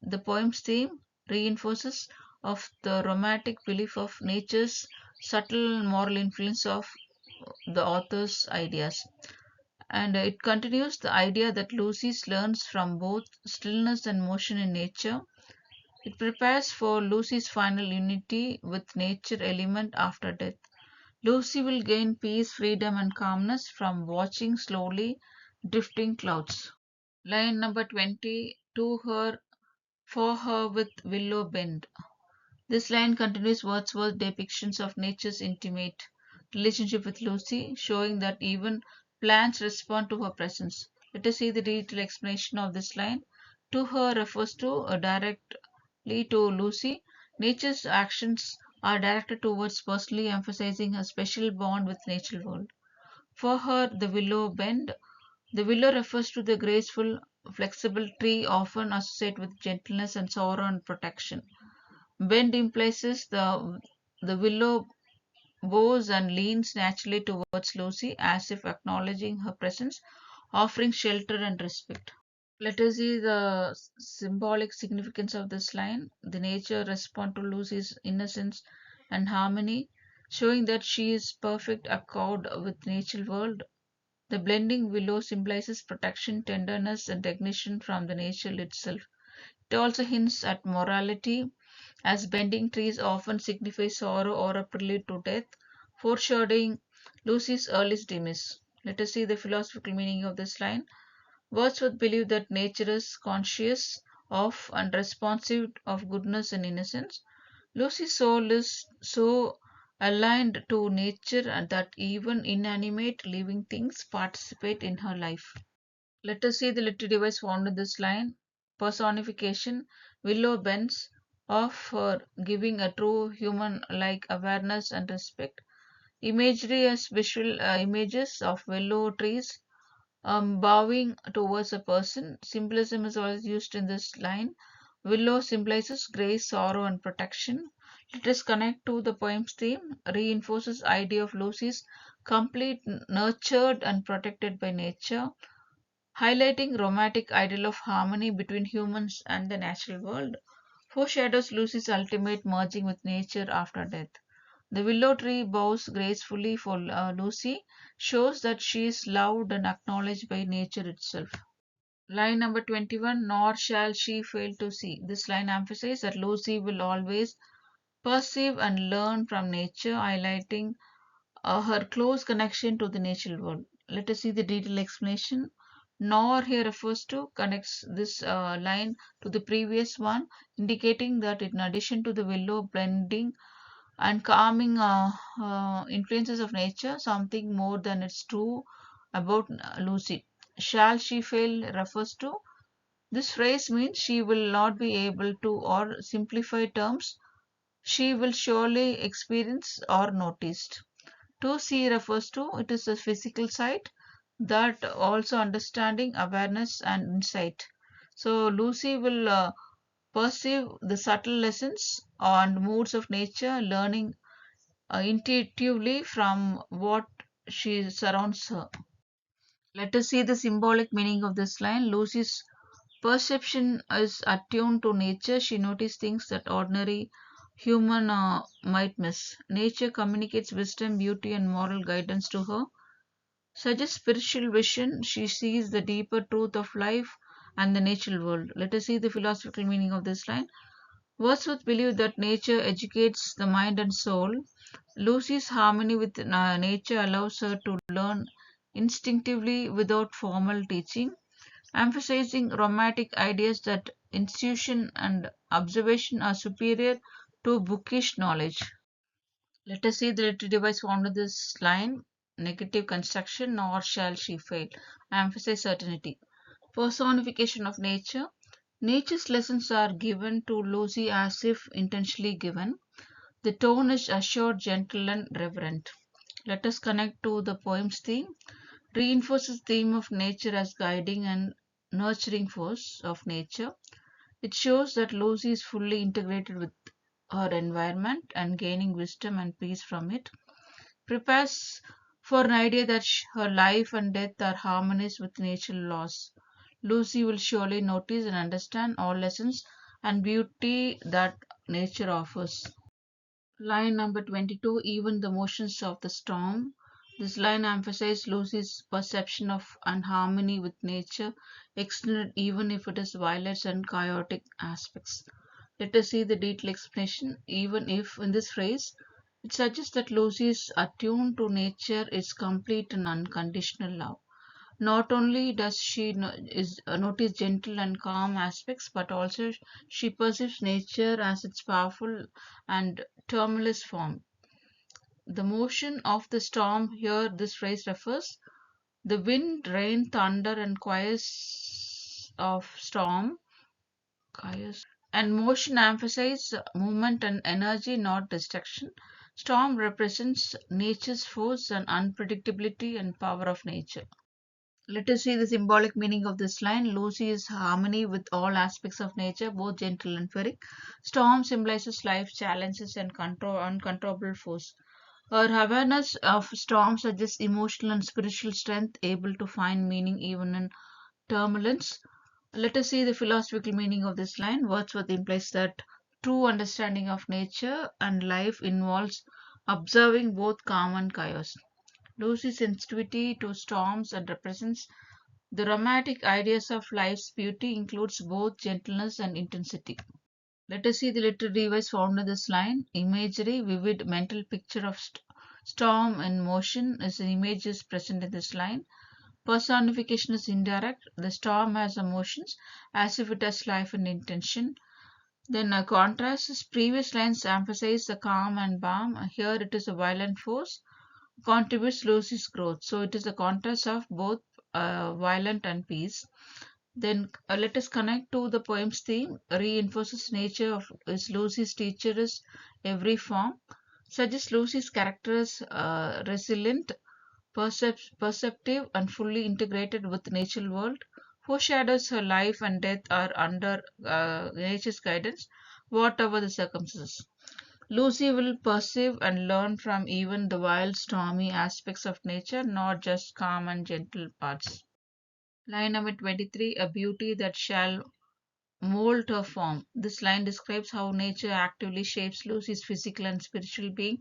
the poem's theme, reinforces of the romantic belief of nature's subtle moral influence of the author's ideas. And it continues the idea that Lucy learns from both stillness and motion in nature. It prepares for Lucy's final unity with nature element after death. Lucy will gain peace, freedom, and calmness from watching slowly drifting clouds. Line number 20, to her, for her with Willow Bend. This line continues Wordsworth's depictions of nature's intimate relationship with Lucy, showing that even plants respond to her presence. Let us see the detailed explanation of this line. To her refers to directly to Lucy. Nature's actions are directed towards personally emphasizing her special bond with natural world. For her, the willow bend. The willow refers to the graceful, flexible tree often associated with gentleness and sorrow and protection. Bend implies the willow bows and leans naturally towards Lucy as if acknowledging her presence, offering shelter and respect. Let us see the symbolic significance of this line. The nature responds to Lucy's innocence and harmony, showing that she is perfect accord with natural world. The blending willow symbolizes protection, tenderness, and recognition from the nature itself. It also hints at morality, as bending trees often signify sorrow or a prelude to death, foreshadowing Lucy's earliest demise. Let us see the philosophical meaning of this line. Wordsworth believed that nature is conscious of and responsive of goodness and innocence. Lucy's soul is so aligned to nature and that even inanimate living things participate in her life. Let us see the literary device found in this line. Personification, Willow bends of her giving a true human-like awareness and respect. Imagery as visual images of willow trees bowing towards a person. Symbolism is always used in this line. Willow symbolizes grace, sorrow, and protection. Let us connect to the poem's theme, reinforces idea of Lucy's complete, nurtured, and protected by nature, highlighting romantic ideal of harmony between humans and the natural world, foreshadows Lucy's ultimate merging with nature after death. The willow tree bows gracefully for Lucy, shows that she is loved and acknowledged by nature itself. Line number 21, nor shall she fail to see. This line emphasizes that Lucy will always perceive and learn from nature, highlighting her close connection to the natural world. Let us see the detailed explanation. Nor here refers to connects this line to the previous one, indicating that in addition to the willow blending and calming influences of nature, something more than it's true about Lucy. Shall she fail refers to this phrase means she will not be able to, or simplify terms, she will surely experience or noticed. To see refers to it is a physical sight that also understanding, awareness, and insight. So Lucy will perceive the subtle lessons and moods of nature, learning intuitively from what she surrounds her. Let us see the symbolic meaning of this line. Lucy's perception is attuned to nature. She notices things that ordinary human might miss. Nature communicates wisdom, beauty, and moral guidance to her. Such a spiritual vision, she sees the deeper truth of life and the natural world. Let us see the philosophical meaning of this line. Wordsworth believed that nature educates the mind and soul. Lucy's harmony with nature allows her to learn instinctively without formal teaching, emphasizing romantic ideas that intuition and observation are superior to bookish knowledge. Let us see the literary device found in this line. Negative construction, nor shall she fail. Emphasize certainty. Personification of nature. Nature's lessons are given to Lucy as if intentionally given. The tone is assured, gentle, and reverent. Let us connect to the poem's theme. Reinforces theme of nature as guiding and nurturing force of nature. It shows that Lucy is fully integrated with her environment and gaining wisdom and peace from it. Prepares for an idea that her life and death are harmonious with natural laws. Lucy will surely notice and understand all lessons and beauty that nature offers. Line number 22, even the motions of the storm. This line emphasizes Lucy's perception of unharmony with nature, extended even if it is violence and chaotic aspects. Let us see the detailed explanation, even if in this phrase it suggests that Lucy is attuned to nature, is complete and unconditional love. Not only does she notice gentle and calm aspects, but also she perceives nature as its powerful and tumultuous form. The motion of the storm here, this phrase refers the wind, rain, thunder, and choirs of storm. Choirs and motion emphasize movement and energy, not destruction. Storm represents nature's force and unpredictability and power of nature. Let us see the symbolic meaning of this line. Lucy is harmony with all aspects of nature, both gentle and fiery. Storm symbolizes life's challenges and uncontrollable force. Her awareness of storm suggests emotional and spiritual strength, able to find meaning even in turbulence. Let us see the philosophical meaning of this line. Wordsworth implies that true understanding of nature and life involves observing both calm and chaos. Lucy's sensitivity to storms and represents the romantic ideas of life's beauty includes both gentleness and intensity. Let us see the literary device found in this line. Imagery, vivid mental picture of storm in motion is an image is present in this line. Personification is indirect. The storm has emotions as if it has life and intention. Then contrast is previous lines emphasize the calm and balm. Here it is a violent force contributes Lucy's growth. So it is a contrast of both violent and peace. Then let us connect to the poem's theme, reinforces nature of is Lucy's teacher is every form, suggests Lucy's character is resilient, perceptive, and fully integrated with natural world, foreshadows her life and death are under nature's guidance, whatever the circumstances. Lucy will perceive and learn from even the wild, stormy aspects of nature, not just calm and gentle parts. Line number 23, a beauty that shall mold her form. This line describes how nature actively shapes Lucy's physical and spiritual being,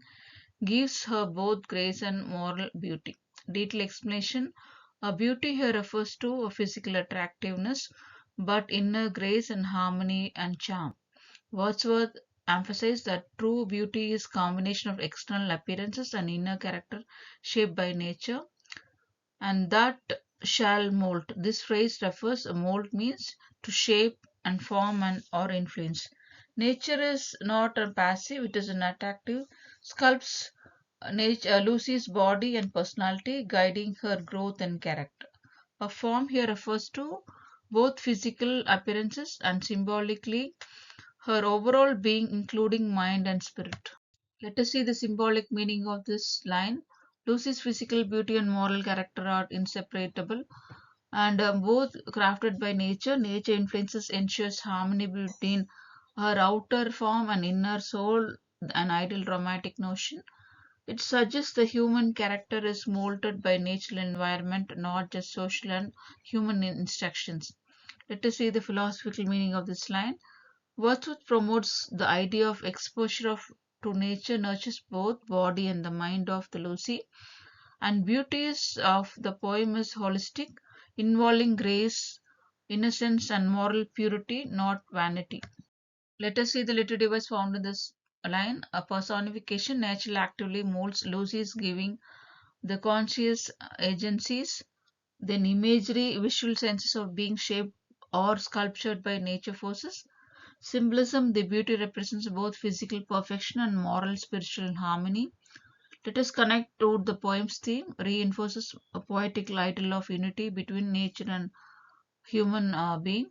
gives her both grace and moral beauty. Detailed explanation. A beauty here refers to a physical attractiveness, but inner grace and harmony and charm. Wordsworth emphasized that true beauty is combination of external appearances and inner character shaped by nature, and that shall mold. This phrase refers mold means to shape and form and or influence. Nature is not a passive; it is an attractive, sculpts Lucy's body and personality, guiding her growth and character. A form here refers to both physical appearances and symbolically her overall being, including mind and spirit. Let us see the symbolic meaning of this line. Lucy's physical beauty and moral character are inseparable and both crafted by nature. Nature influences ensures harmony between her outer form and inner soul, an ideal romantic notion. It suggests the human character is molded by natural environment, not just social and human instructions. Let us see the philosophical meaning of this line. Wordsworth promotes the idea of exposure to nature nurtures both body and the mind of the Lucy, and beauties of the poem is holistic, involving grace, innocence, and moral purity, not vanity. Let us see the literary device found in this line. A personification naturally actively molds Lucy's giving the conscious agencies, then imagery, visual senses of being shaped or sculptured by nature forces. Symbolism, the beauty represents both physical perfection and moral spiritual harmony. Let us connect to the poem's theme, reinforces a poetical ideal of unity between nature and human being.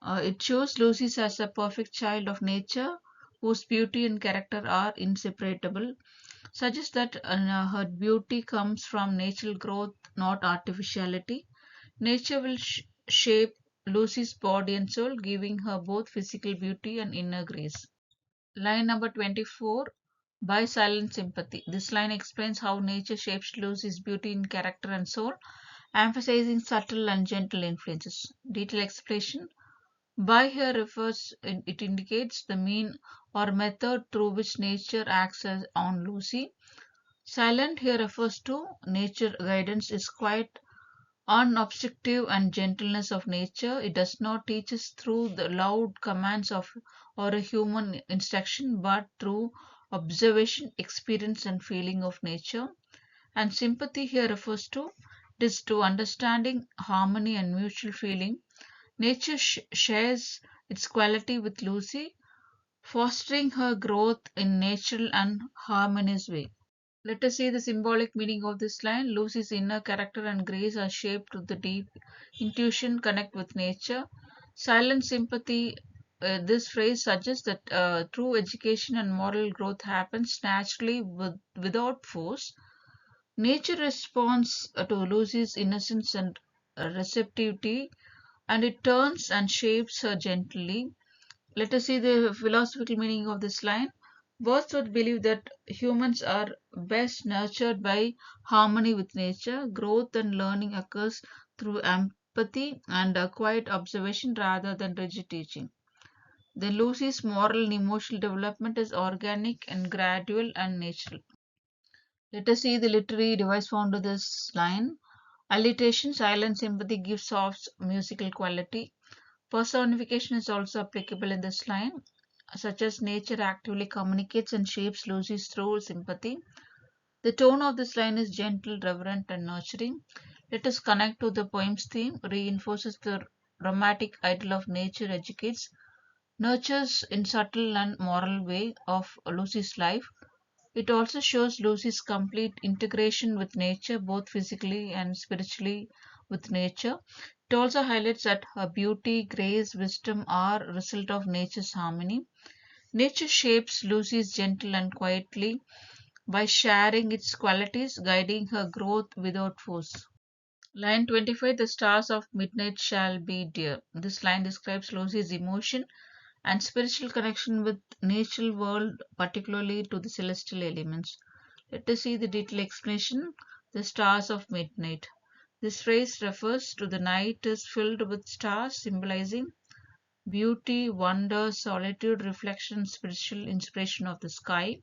It shows Lucy as a perfect child of nature whose beauty and character are inseparable, suggests that her beauty comes from natural growth, not artificiality. Nature will shape Lucy's body and soul, giving her both physical beauty and inner grace. Line number 24, by silent sympathy. This line explains how nature shapes Lucy's beauty in character and soul, emphasizing subtle and gentle influences. Detailed explanation. By here refers, it indicates the mean or method through which nature acts on Lucy. Silent here refers to nature guidance is quite unobstructive and gentleness of nature. It does not teach us through the loud commands of or a human instruction, but through observation, experience, and feeling of nature. And sympathy here refers to this to understanding, harmony, and mutual feeling. Nature shares its quality with Lucy, fostering her growth in natural and harmonious way. Let us see the symbolic meaning of this line. Lucy's inner character and grace are shaped to the deep intuition connect with nature. Silent sympathy. This phrase suggests that true education and moral growth happens naturally without force. Nature responds to Lucy's innocence and receptivity, and it turns and shapes her gently. Let us see the philosophical meaning of this line. Wordsworth believed that humans are best nurtured by harmony with nature. Growth and learning occurs through empathy and quiet observation rather than rigid teaching. Then Lucy's moral and emotional development is organic and gradual and natural. Let us see the literary device found to this line. Alliteration, silent sympathy gives soft musical quality. Personification is also applicable in this line, such as nature actively communicates and shapes Lucy's through sympathy. The tone of this line is gentle, reverent, and nurturing. Let us connect to the poem's theme, reinforces the romantic ideal of nature educates. nurtures in subtle and moral way of Lucy's life. It also shows Lucy's complete integration with nature, both physically and spiritually with nature. It also highlights that her beauty, grace, wisdom are a result of nature's harmony. Nature shapes Lucy's gentle and quietly by sharing its qualities, guiding her growth without force. Line 25: The stars of midnight shall be dear. This line describes Lucy's emotion and spiritual connection with natural world, particularly to the celestial elements. Let us see the detailed explanation. The stars of midnight. This phrase refers to the night is filled with stars, symbolizing beauty, wonder, solitude, reflection, spiritual inspiration of the sky.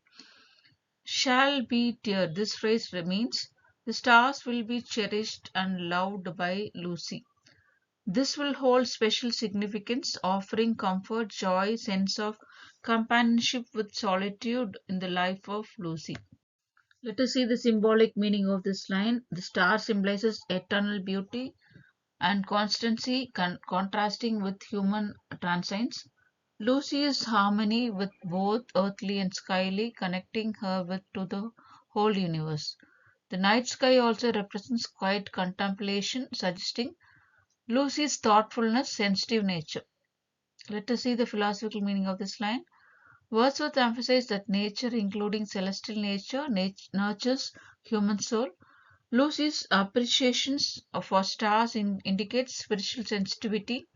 Shall be dear. This phrase means the stars will be cherished and loved by Lucy. This will hold special significance, offering comfort, joy, sense of companionship with solitude in the life of Lucy. Let us see the symbolic meaning of this line. The star symbolizes eternal beauty and constancy, contrasting with human transience. Lucy's harmony with both earthly and skyly, connecting her with to the whole universe. The night sky also represents quiet contemplation, suggesting Lucy's thoughtfulness, sensitive nature. Let us see the philosophical meaning of this line. Wordsworth emphasized that nature, including celestial nature, nurtures human soul. Lucy's appreciations for stars indicates spiritual sensitivity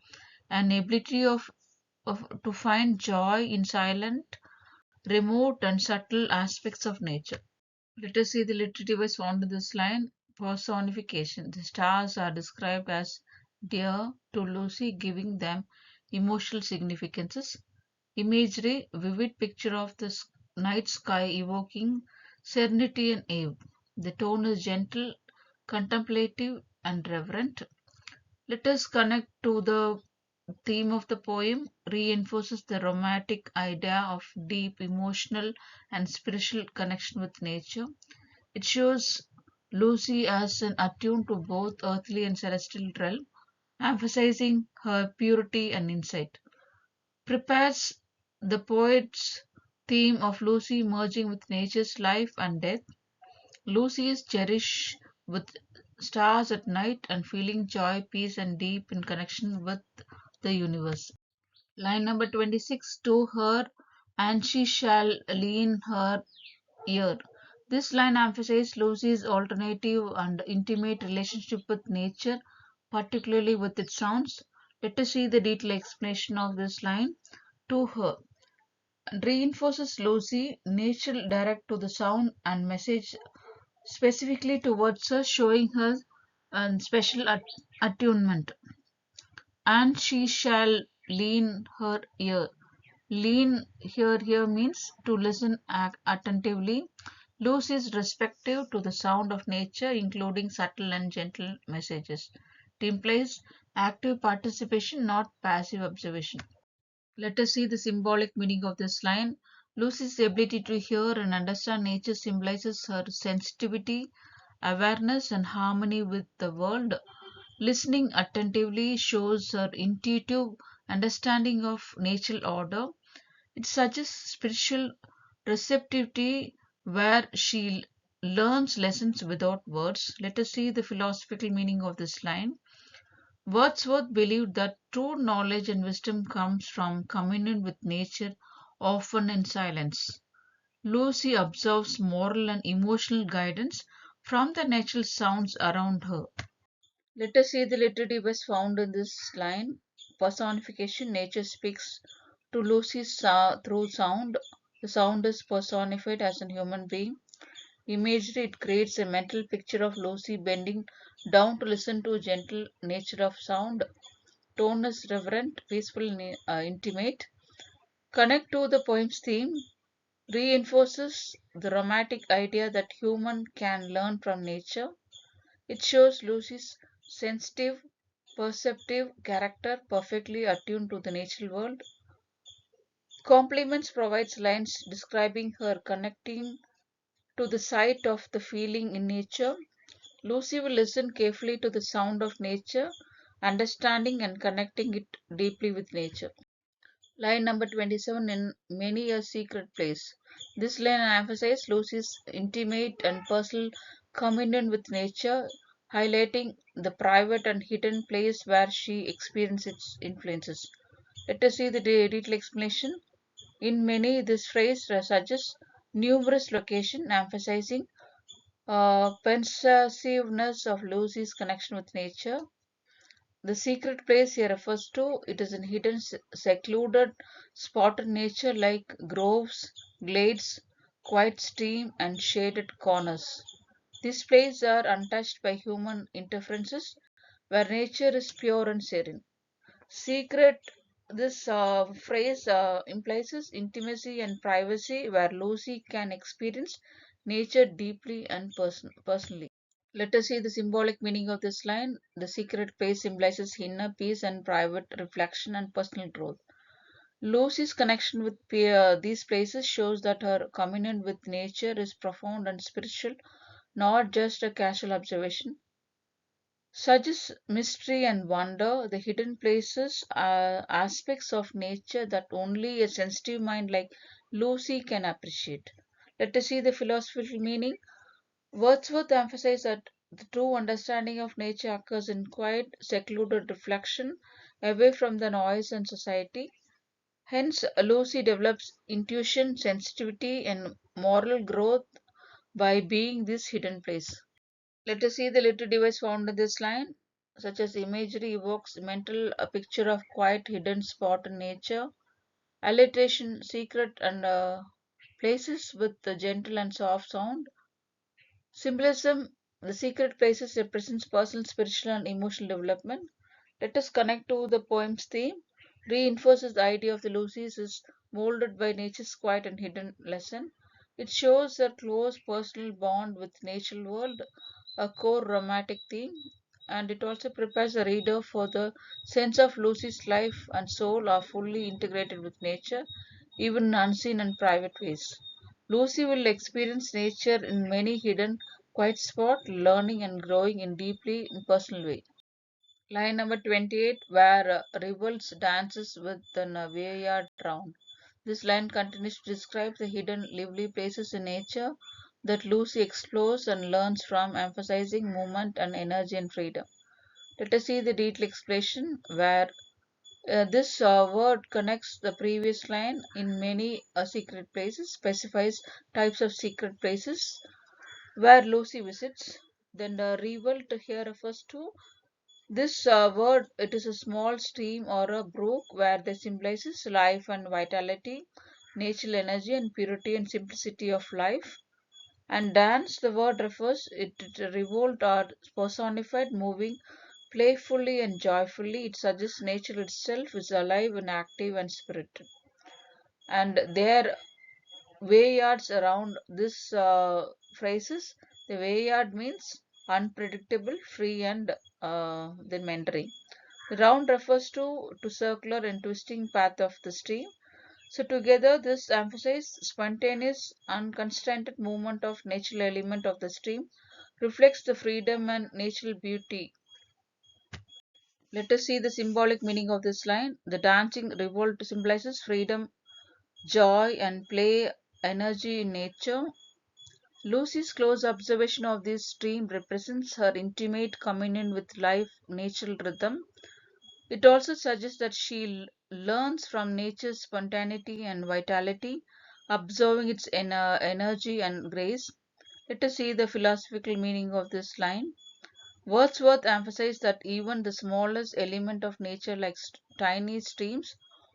and ability to find joy in silent, remote, and subtle aspects of nature. Let us see the literary device found in this line. Personification. The stars are described as dear to Lucy, giving them emotional significances. Imagery. Vivid picture of the night sky evoking serenity and awe. The tone is gentle, contemplative, and reverent. Let us connect to the theme of the poem, reinforces the romantic idea of deep emotional and spiritual connection with nature. It shows Lucy as an attuned to both earthly and celestial realm, emphasizing her purity and insight. Prepares the poet's theme of Lucy merging with nature's life and death. Lucy is cherished with stars at night and feeling joy, peace, and deep in connection with the universe. Line number 26: To her, and she shall lean her ear. This line emphasizes Lucy's alternative and intimate relationship with nature, particularly with its sounds. Let us see the detailed explanation of this line. To her reinforces Lucy, nature direct to the sound and message specifically towards her, showing her special attunement. And she shall lean her ear. Lean here means to listen attentively. Lucy is receptive to the sound of nature, including subtle and gentle messages. It implies active participation, not passive observation. Let us see the symbolic meaning of this line. Lucy's ability to hear and understand nature symbolizes her sensitivity, awareness, and harmony with the world. Listening attentively shows her intuitive understanding of natural order. It suggests spiritual receptivity where she learns lessons without words. Let us see the philosophical meaning of this line. Wordsworth believed that true knowledge and wisdom comes from communion with nature, often in silence. Lucy observes moral and emotional guidance from the natural sounds around her. Let us see the literary device found in this line. Personification. Nature speaks to Lucy through sound. The sound is personified as a human being. Imagery. It creates a mental picture of Lucy bending down to listen to gentle nature of sound. Tone is reverent, peaceful, and intimate. Connect to the poem's theme. Reinforces the romantic idea that human can learn from nature. It shows Lucy's sensitive, perceptive character perfectly attuned to the natural world. Compliments provides lines describing her connecting to the sight of the feeling in nature. Lucy will listen carefully to the sound of nature, understanding and connecting it deeply with nature. Line number 27 in Many a Secret Place. This line emphasizes Lucy's intimate and personal communion with nature, highlighting the private and hidden place where she experiences its influences. Let us see the detailed explanation. In many, this phrase suggests numerous locations, emphasizing pensiveness of Lucy's connection with nature. The secret place here refers to it is a hidden, secluded spot in nature like groves, glades, quiet stream, and shaded corners. These places are untouched by human interferences, where nature is pure and serene. Secret. This phrase implies intimacy and privacy, where Lucy can experience nature deeply and personally. Let us see the symbolic meaning of this line. The secret place symbolizes inner peace and private reflection and personal growth. Lucy's connection with these places shows that her communion with nature is profound and spiritual, not just a casual observation. Suggests mystery and wonder, the hidden places are aspects of nature that only a sensitive mind like Lucy can appreciate. Let us see the philosophical meaning. Wordsworth emphasized that the true understanding of nature occurs in quiet, secluded reflection away from the noise and society. Hence, Lucy develops intuition, sensitivity, and moral growth by being this hidden place. Let us see the little device found in this line, such as imagery evokes mental a picture of quiet, hidden spot in nature, alliteration, secret, and places with the gentle and soft sound. Symbolism, the secret places represents personal, spiritual, and emotional development. Let us connect to the poem's theme, reinforces the idea of the Lucy's is molded by nature's quiet and hidden lesson. It shows a close personal bond with natural world, a core romantic theme, and it also prepares the reader for the sense of Lucy's life and soul are fully integrated with nature, even in unseen and private ways. Lucy will experience nature in many hidden, quiet spots, learning and growing in deeply in personal way. Line number 28, where revolts dances with the Navayard round. This line continues to describe the hidden, lively places in nature that Lucy explores and learns from, emphasizing movement and energy and freedom. Let us see the detailed explanation where this word connects the previous line in many secret places, specifies types of secret places where Lucy visits. Then the revolt here refers to this word. It is a small stream or a brook where they symbolizes life and vitality, natural energy and purity and simplicity of life. And dance, the word refers it to revolt or personified moving playfully and joyfully. It suggests nature itself is alive and active and spirited. And there wayards around this phrases. The wayard means unpredictable, free, and then meandering. The round refers to circular and twisting path of the stream. So together this emphasizes spontaneous, unconstrained movement of natural element of the stream, reflects the freedom and natural beauty. Let us see the symbolic meaning of this line. The dancing revolt symbolizes freedom, joy, and play, energy in nature. Lucy's close observation of this stream represents her intimate communion with life, natural rhythm. It also suggests that she learns from nature's spontaneity and vitality, observing its energy and grace. Let us see the philosophical meaning of this line. Wordsworth emphasized that even the smallest element of nature, like tiny streams,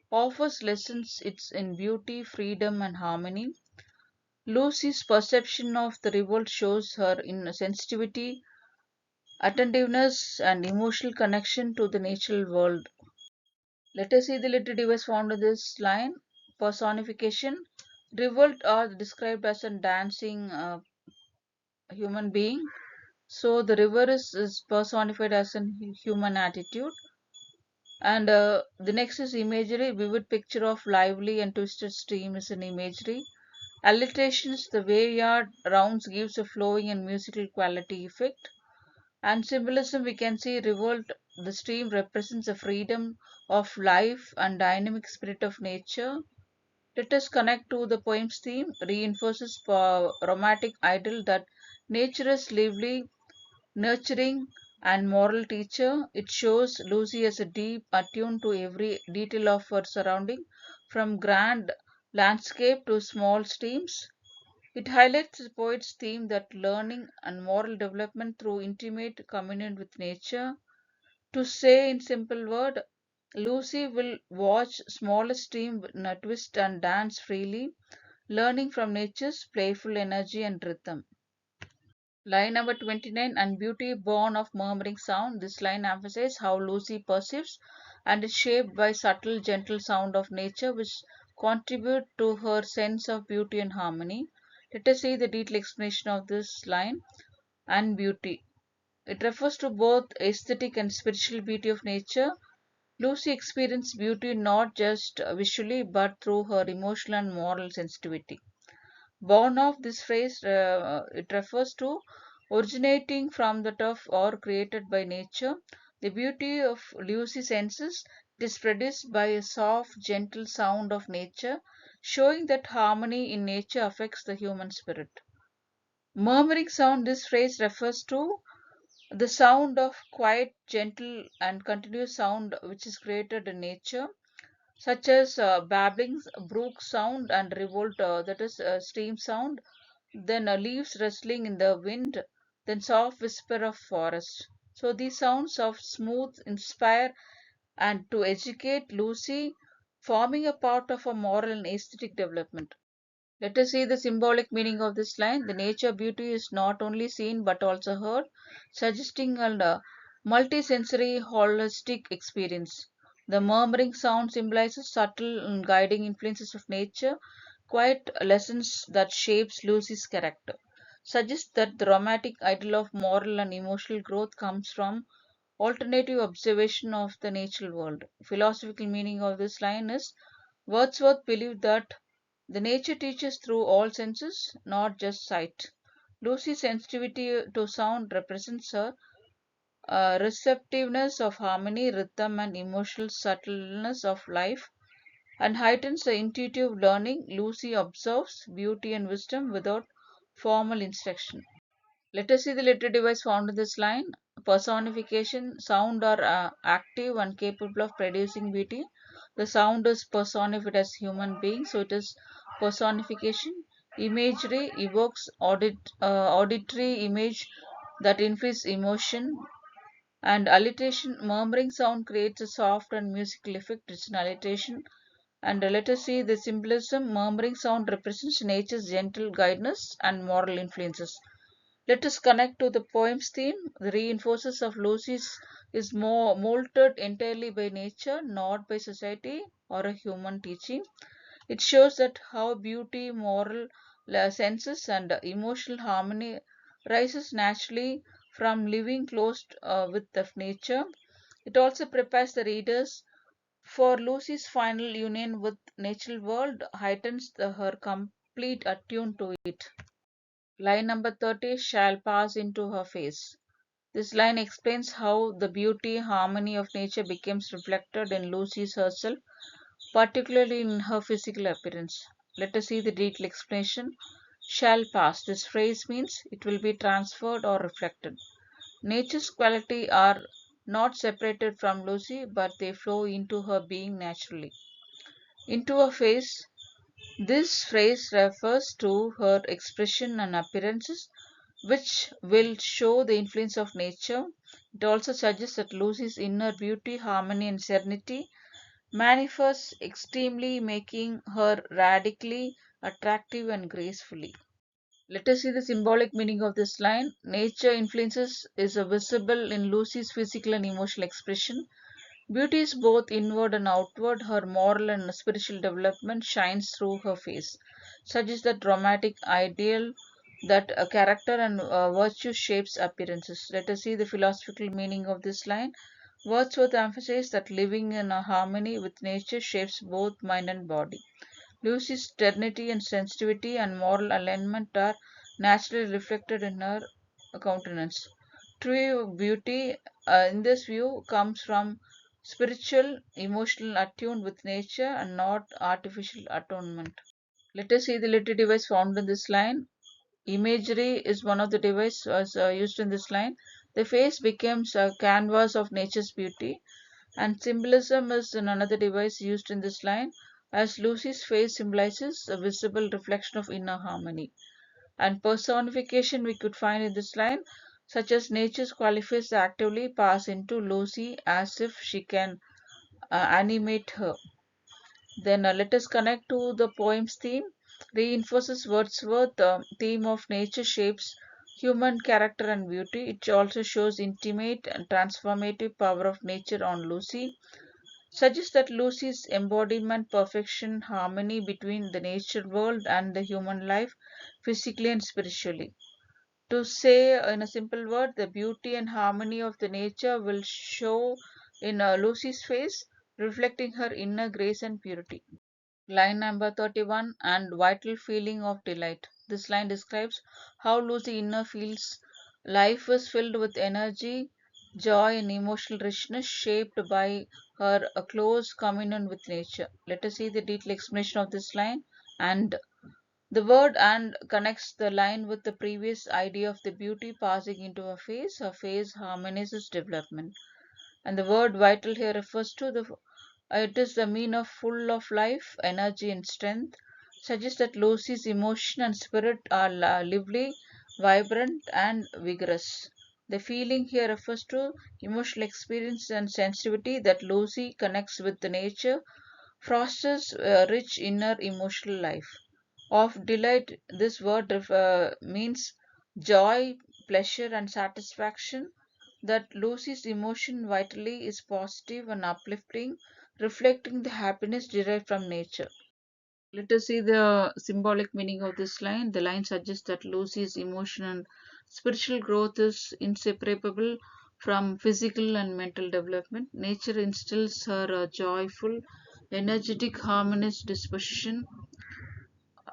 offers lessons it's in beauty, freedom, and harmony. Lucy's perception of the revolt shows her in sensitivity, attentiveness, and emotional connection to the natural world. Let us see the little device found in this line. Personification. Revolt are described as a dancing human being. So the river is personified as a human attitude. And the next is imagery. Vivid picture of lively and twisted stream is an imagery. Alliterations, the wayard rounds gives a flowing and musical quality effect. And symbolism, we can see revolt the stream represents the freedom of life and dynamic spirit of nature. Let us connect to the poem's theme, reinforces for romantic ideal that nature is lively, nurturing, and moral teacher. It shows Lucy as a deep attuned to every detail of her surrounding, from grand landscape to small streams. It highlights the poet's theme that learning and moral development through intimate communion with nature. To say in simple word, Lucy will watch smallest stream twist and dance freely, learning from nature's playful energy and rhythm. Line number 29, and beauty born of murmuring sound. This line emphasizes how Lucy perceives and is shaped by subtle, gentle sound of nature which contribute to her sense of beauty and harmony. Let us see the detailed explanation of this line. And beauty. It refers to both aesthetic and spiritual beauty of nature. Lucy experienced beauty not just visually but through her emotional and moral sensitivity. Born of this phrase, it refers to originating from the turf or created by nature. The beauty of Lucy's senses is produced by a soft, gentle sound of nature, showing that harmony in nature affects the human spirit. Murmuring sound, this phrase refers to the sound of quiet, gentle, and continuous sound which is created in nature, such as babblings, brook sound, and revolt, that is stream sound, then leaves rustling in the wind, then soft whisper of forest. So these sounds of smooth inspire and to educate Lucy, forming a part of a moral and aesthetic development. Let us see the symbolic meaning of this line. The nature beauty is not only seen but also heard, suggesting a multisensory holistic experience. The murmuring sound symbolizes subtle and guiding influences of nature, quiet lessons that shapes Lucy's character. Suggests that the romantic ideal of moral and emotional growth comes from alternative observation of the natural world. Philosophical meaning of this line is Wordsworth believed that the nature teaches through all senses, not just sight. Lucy's sensitivity to sound represents her receptiveness of harmony, rhythm, and emotional subtleness of life, and heightens the intuitive learning. Lucy observes beauty and wisdom without formal instruction. Let us see the literary device found in this line. Personification. Sound are active and capable of producing beauty. The sound is personified as human being, so it is personification. Imagery evokes auditory image that influence emotion, and alliteration. Murmuring sound creates a soft and musical effect. It's an alliteration. And let us see the symbolism. Murmuring sound represents nature's gentle guidance and moral influences. Let us connect to the poem's theme. The reinforces of Lucy's is more molded entirely by nature, not by society or a human teaching. It shows that how beauty, moral senses, and emotional harmony rises naturally from living close with the nature. It also prepares the readers for Lucy's final union with natural world, heightens her complete attune to it. Line number 30, shall pass into her face. This line explains how the beauty, harmony of nature becomes reflected in Lucy's herself, particularly in her physical appearance. Let us see the detailed explanation. Shall pass. This phrase means it will be transferred or reflected. Nature's quality are not separated from Lucy, but they flow into her being naturally. Into her face. This phrase refers to her expression and appearances, which will show the influence of nature. It also suggests that Lucy's inner beauty, harmony, and serenity manifests extremely, making her radically attractive and gracefully. Let us see the symbolic meaning of this line. Nature influences is visible in Lucy's physical and emotional expression. Beauty is both inward and outward. Her moral and spiritual development shines through her face, suggests that dramatic ideal that a character and virtue shapes appearances. Let us see the philosophical meaning of this line. Wordsworth emphasizes that living in a harmony with nature shapes both mind and body. Lucy's serenity and sensitivity and moral alignment are naturally reflected in her countenance. True beauty, in this view, comes from spiritual, emotional attuned with nature and not artificial atonement. Let us see the literary device found in this line. Imagery is one of the devices used in this line. The face becomes a canvas of nature's beauty, and symbolism is another device used in this line, as Lucy's face symbolizes a visible reflection of inner harmony. And personification we could find in this line, such as nature's qualifiers actively pass into Lucy as if she can animate her. Then let us connect to the poem's theme. Reinforces Wordsworth's theme of nature shapes human character and beauty. It also shows intimate and transformative power of nature on Lucy. Suggests that Lucy's embodiment, perfection, harmony between the nature world and the human life, physically and spiritually. To say in a simple word, the beauty and harmony of the nature will show in Lucy's face, reflecting her inner grace and purity. Line number 31, and vital feeling of delight. This line describes how Lucy inner feels life is filled with energy, joy, and emotional richness shaped by her close communion with nature. Let us see the detailed explanation of this line. And the word and connects the line with the previous idea of the beauty passing into her face. Her face harmonizes development. And the word vital here refers to the it is the mean of full of life, energy, and strength. Suggests that Lucy's emotion and spirit are lively, vibrant, and vigorous. The feeling here refers to emotional experience and sensitivity that Lucy connects with the nature, fosters a rich inner emotional life. Of delight, this word means joy, pleasure, and satisfaction. That Lucy's emotion vitally is positive and uplifting, reflecting the happiness derived from nature. Let us see the symbolic meaning of this line. The line suggests that Lucy's emotion and spiritual growth is inseparable from physical and mental development. Nature instills her a joyful, energetic, harmonious disposition,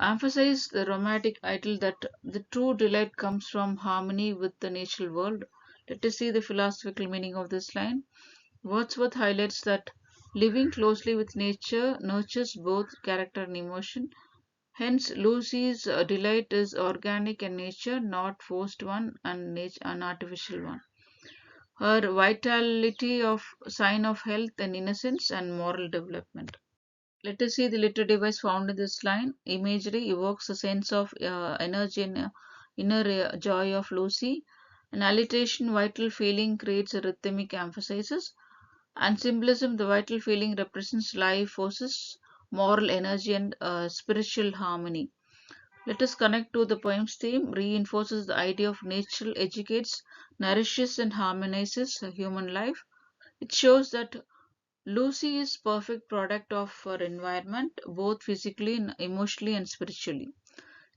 emphasize the romantic ideal that the true delight comes from harmony with the natural world. Let us see the philosophical meaning of this line. Wordsworth highlights that living closely with nature nurtures both character and emotion. Hence, Lucy's delight is organic in nature, not forced one and an artificial one. Her vitality of sign of health and innocence and moral development. Let us see the literary device found in this line. Imagery evokes a sense of energy and inner joy of Lucy. An alliteration, vital feeling, creates a rhythmic emphasis. And symbolism, the vital feeling represents life forces, moral energy, and spiritual harmony. Let us connect to the poem's theme, reinforces the idea of nature, educates, nourishes, and harmonizes human life. It shows that Lucy is perfect product of her environment, both physically, and emotionally, and spiritually.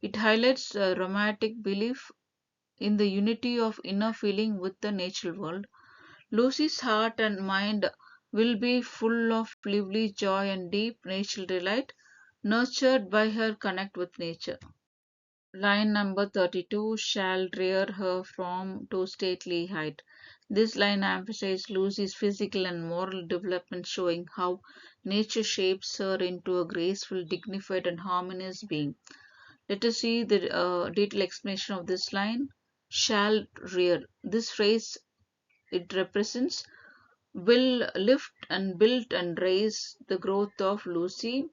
It highlights a romantic belief in the unity of inner feeling with the natural world. Lucy's heart and mind will be full of lively joy and deep natural delight, nurtured by her connect with nature. Line number 32, shall rear her from to stately height. This line emphasizes Lucy's physical and moral development, showing how nature shapes her into a graceful, dignified, and harmonious being. Let us see the detailed explanation of this line. Shall rear. This phrase it represents will lift and build and raise the growth of Lucy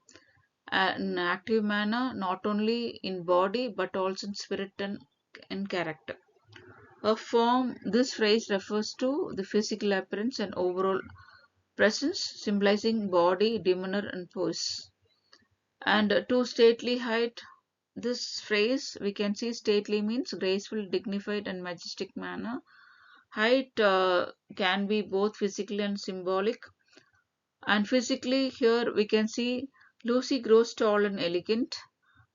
in an active manner, not only in body but also in spirit and in character. A form, this phrase refers to the physical appearance and overall presence, symbolizing body, demeanor, and pose. And to stately height, this phrase we can see stately means graceful, dignified, and majestic manner. Height can be both physical and symbolic. And physically, here we can see Lucy grows tall and elegant.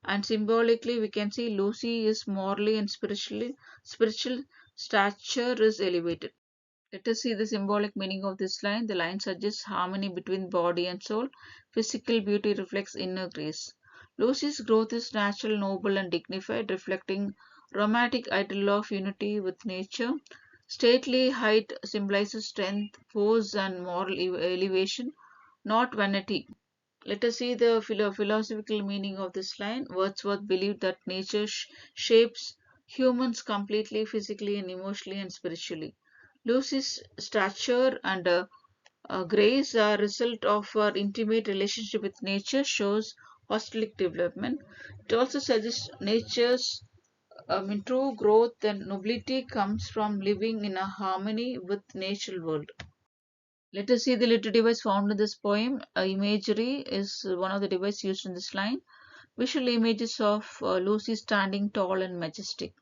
And symbolically, we can see Lucy is morally and spiritual stature is elevated. Let us see the symbolic meaning of this line. The line suggests harmony between body and soul. Physical beauty reflects inner grace. Lucy's growth is natural, noble, and dignified, reflecting romantic ideal of unity with nature. Stately height symbolizes strength, force, and moral elevation, not vanity. Let us see the philosophical meaning of this line. Wordsworth believed that nature shapes humans completely, physically, and emotionally and spiritually. Lucy's stature and grace, a result of her intimate relationship with nature, shows holistic development. It also suggests nature's true growth and nobility comes from living in a harmony with natural world. Let us see the literary device found in this poem. Imagery is one of the devices used in this line. Visual images of Lucy standing tall and majestic.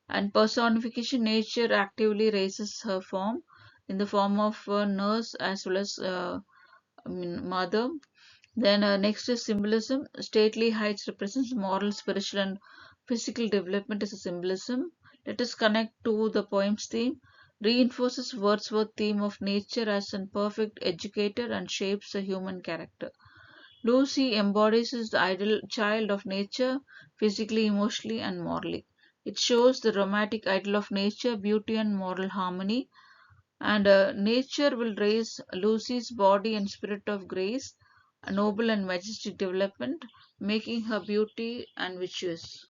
And personification, nature actively raises her form in the form of a nurse as well as mother. Then next is symbolism. Stately heights represents moral, spiritual, and physical development as a symbolism. Let us connect to the poem's theme. Reinforces Wordsworth's theme of nature as a perfect educator and shapes the human character. Lucy embodies the ideal child of nature, physically, emotionally, and morally. It shows the romantic ideal of nature, beauty, and moral harmony. And nature will raise Lucy's body and spirit of grace, a noble and majestic development, making her beauty and virtuous.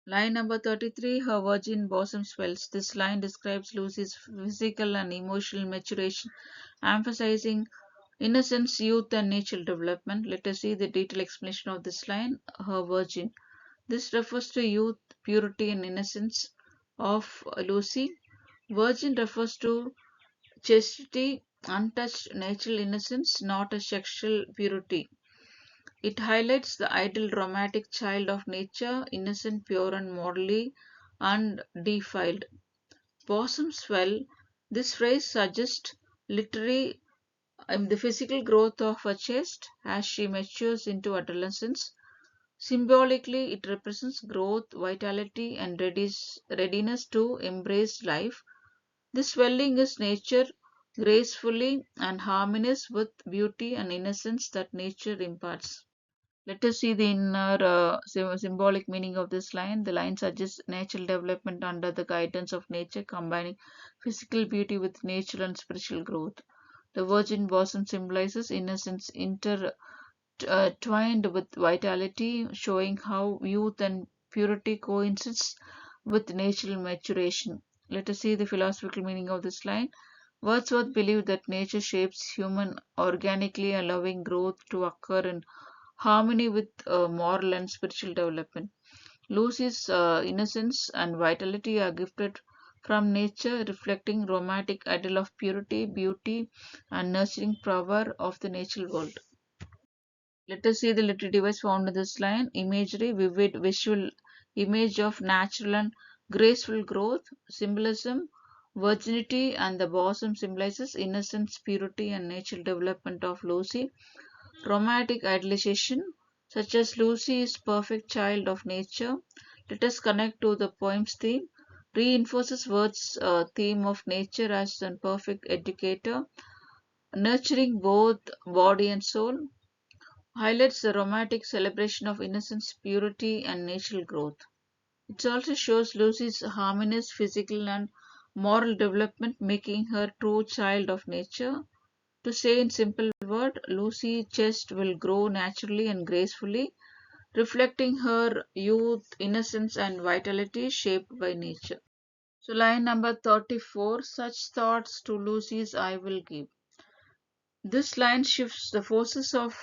Line number 33, her virgin bosom swells. This line describes Lucy's physical and emotional maturation, emphasizing innocence, youth, and natural development. Let us see the detailed explanation of this line, her virgin. This refers to youth, purity, and innocence of Lucy. Virgin refers to chastity, untouched natural innocence, not a sexual purity. It highlights the ideal romantic child of nature, innocent, pure, and morally undefiled. Bosom swell. This phrase suggests literary the physical growth of a chest as she matures into adolescence. Symbolically, it represents growth, vitality, and readiness to embrace life. This swelling is nature, gracefully and harmonious with beauty and innocence that nature imparts. Let us see the inner symbolic meaning of this line. The line suggests natural development under the guidance of nature, combining physical beauty with natural and spiritual growth. The virgin bosom symbolizes innocence intertwined with vitality, showing how youth and purity coincides with natural maturation. Let us see the philosophical meaning of this line. Wordsworth believed that nature shapes human organically, allowing growth to occur in harmony with moral and spiritual development. Lucy's innocence and vitality are gifted from nature, reflecting romantic ideal of purity, beauty, and nurturing power of the natural world. Let us see the literary device found in this line. Imagery, vivid visual image of natural and graceful growth, symbolism, virginity, and the bosom symbolizes innocence, purity, and natural development of Lucy. Romantic idealization, such as Lucy is perfect child of nature. Let us connect to the poem's theme. Reinforces Words' theme of nature as a perfect educator, nurturing both body and soul. Highlights the romantic celebration of innocence, purity, and natural growth. It also shows Lucy's harmonious physical and moral development, making her true child of nature. To say in simple word, Lucy's chest will grow naturally and gracefully, reflecting her youth, innocence, and vitality shaped by nature. So, line number 34, such thoughts to Lucy's I will give. This line shifts the forces of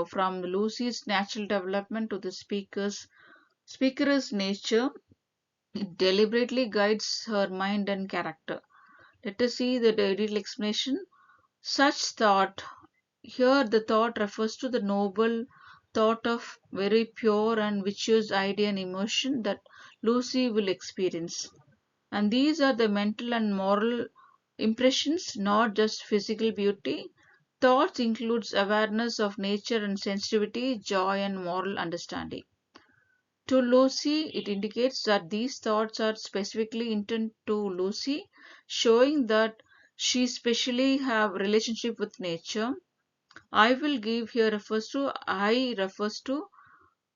from Lucy's natural development to the speaker's nature. It deliberately guides her mind and character. Let us see the detailed explanation. Such thought. Here the thought refers to the noble thought of very pure and virtuous idea and emotion that Lucy will experience. And these are the mental and moral impressions, not just physical beauty. Thoughts includes awareness of nature and sensitivity, joy and moral understanding. To Lucy, it indicates that these thoughts are specifically intended to Lucy, showing that she specially have relationship with nature. I will give here refers to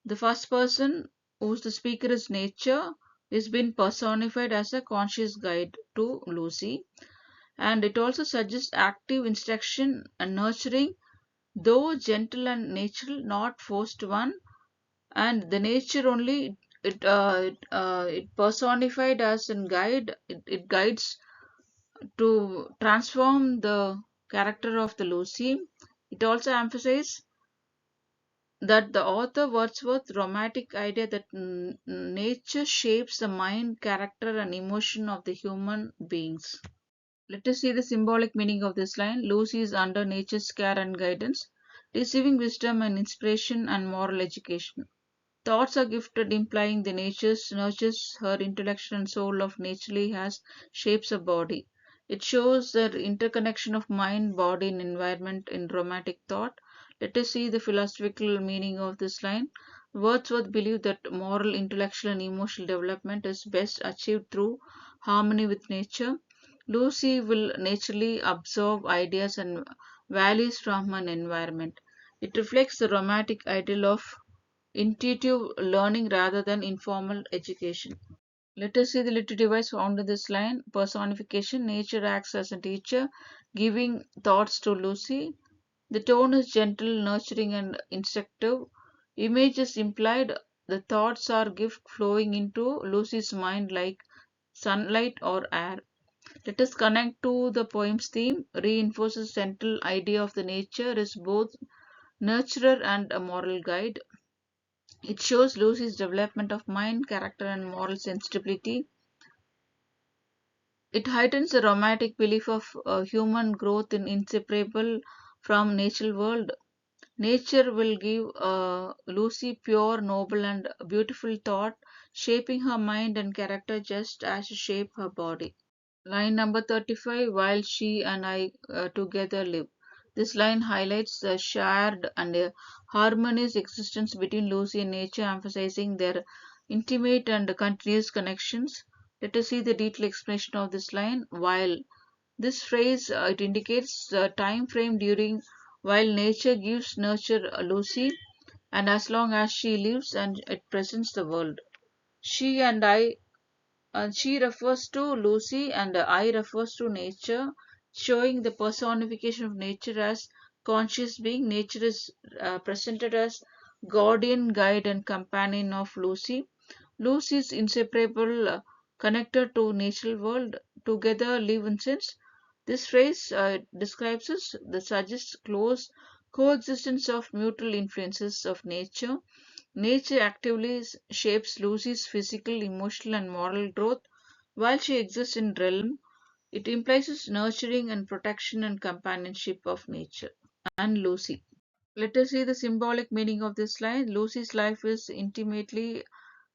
the first person whose the speaker is nature. is been personified as a conscious guide to Lucy, and it also suggests active instruction and nurturing, though gentle and natural, not forced one. And the nature only it personified as a guide. It guides to transform the character of the Lucy. It also emphasizes that the author Wordsworth's romantic idea that nature shapes the mind, character, and emotion of the human beings. Let us see the symbolic meaning of this line. Lucy is under nature's care and guidance, receiving wisdom and inspiration and moral education. Thoughts are gifted, implying the natures nurtures her intellectual and soul of naturally has shapes her body. It shows the interconnection of mind, body, and environment in romantic thought. Let us see the philosophical meaning of this line. Wordsworth believed that moral, intellectual, and emotional development is best achieved through harmony with nature. Lucy will naturally absorb ideas and values from an environment. It reflects the romantic ideal of intuitive learning rather than informal education. Let us see the literary device found in this line. Personification. Nature acts as a teacher, giving thoughts to Lucy. The tone is gentle, nurturing, and instructive. Image is implied. The thoughts are gift flowing into Lucy's mind like sunlight or air. Let us connect to the poem's theme. Reinforces central idea of the nature is both nurturer and a moral guide. It shows Lucy's development of mind, character, and moral sensitivity. It heightens the romantic belief of human growth in inseparable from natural world. Nature will give Lucy pure, noble, and beautiful thought, shaping her mind and character just as she shape her body. Line number 35, while she and I together live. This line highlights the shared and harmonious existence between Lucy and nature, emphasizing their intimate and continuous connections. Let us see the detailed explanation of this line. While this phrase it indicates the time frame during while nature gives nurture Lucy, and as long as she lives and it presents the world. She and I she refers to Lucy and I refers to nature, showing the personification of nature as conscious being. Nature is presented as guardian, guide, and companion of Lucy. Lucy is inseparable, connected to natural world, together live in sense. This phrase describes us, that suggests close coexistence of mutual influences of nature. Nature actively shapes Lucy's physical, emotional, and moral growth while she exists in realm. It implies nurturing and protection and companionship of nature and Lucy. Let us see the symbolic meaning of this line. Lucy's life is intimately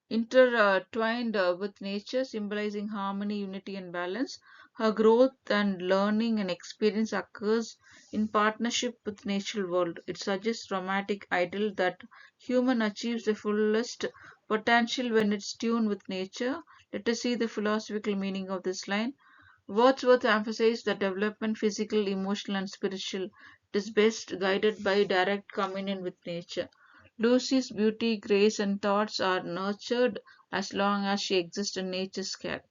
intertwined with nature, symbolizing harmony, unity, and balance. Her growth and learning and experience occurs in partnership with natural world. It suggests romantic ideal that human achieves the fullest potential when it's tuned with nature. Let us see the philosophical meaning of this line. Wordsworth emphasized that development, physical, emotional, and spiritual, is best guided by direct communion with nature. Lucy's beauty, grace, and thoughts are nurtured as long as she exists in nature's care.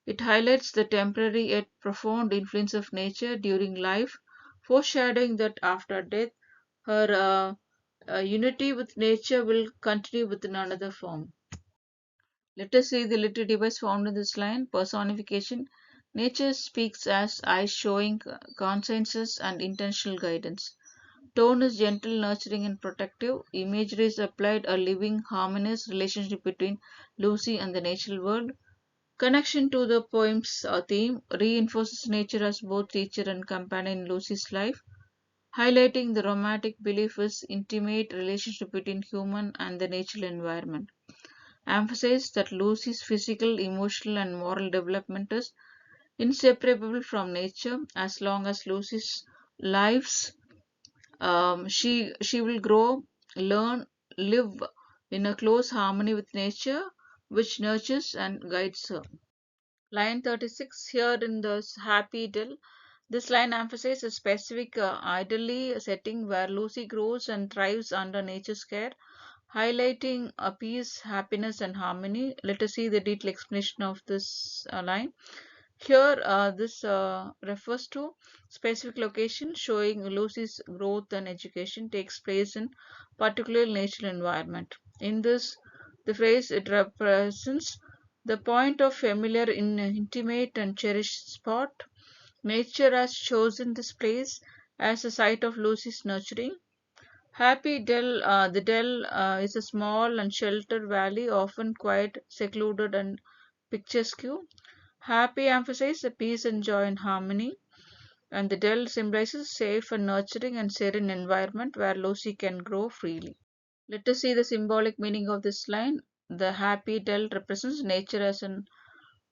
It highlights the temporary yet profound influence of nature during life, foreshadowing that after death, her unity with nature will continue within another form. Let us see the literary device found in this line. Personification. Nature speaks as eyes showing consensus and intentional guidance. Tone is gentle, nurturing, and protective. Imagery is applied a living, harmonious relationship between Lucy and the natural world. Connection to the poem's theme reinforces nature as both teacher and companion in Lucy's life, highlighting the romantic belief is intimate relationship between human and the natural environment. Emphasize that Lucy's physical, emotional, and moral development is inseparable from nature. As long as Lucy's lives she will grow, learn, live in a close harmony with nature, which nurtures and guides her. Line 36 here in the happy idyll. This line emphasizes a specific idyllic setting where Lucy grows and thrives under nature's care. highlighting a peace, happiness, and harmony. Let us see the detailed explanation of this line. Here, this refers to specific location showing Lucy's growth and education takes place in particular natural environment. In this, the phrase it represents the point of familiar, intimate, and cherished spot. Nature has chosen this place as a site of Lucy's nurturing. Happy Dell, the Dell is a small and sheltered valley, often quite secluded and picturesque. Happy emphasizes the peace and joy and harmony, and the dell symbolizes safe and nurturing and serene environment where Lucy can grow freely. Let us see the symbolic meaning of this line. The happy dell represents nature as an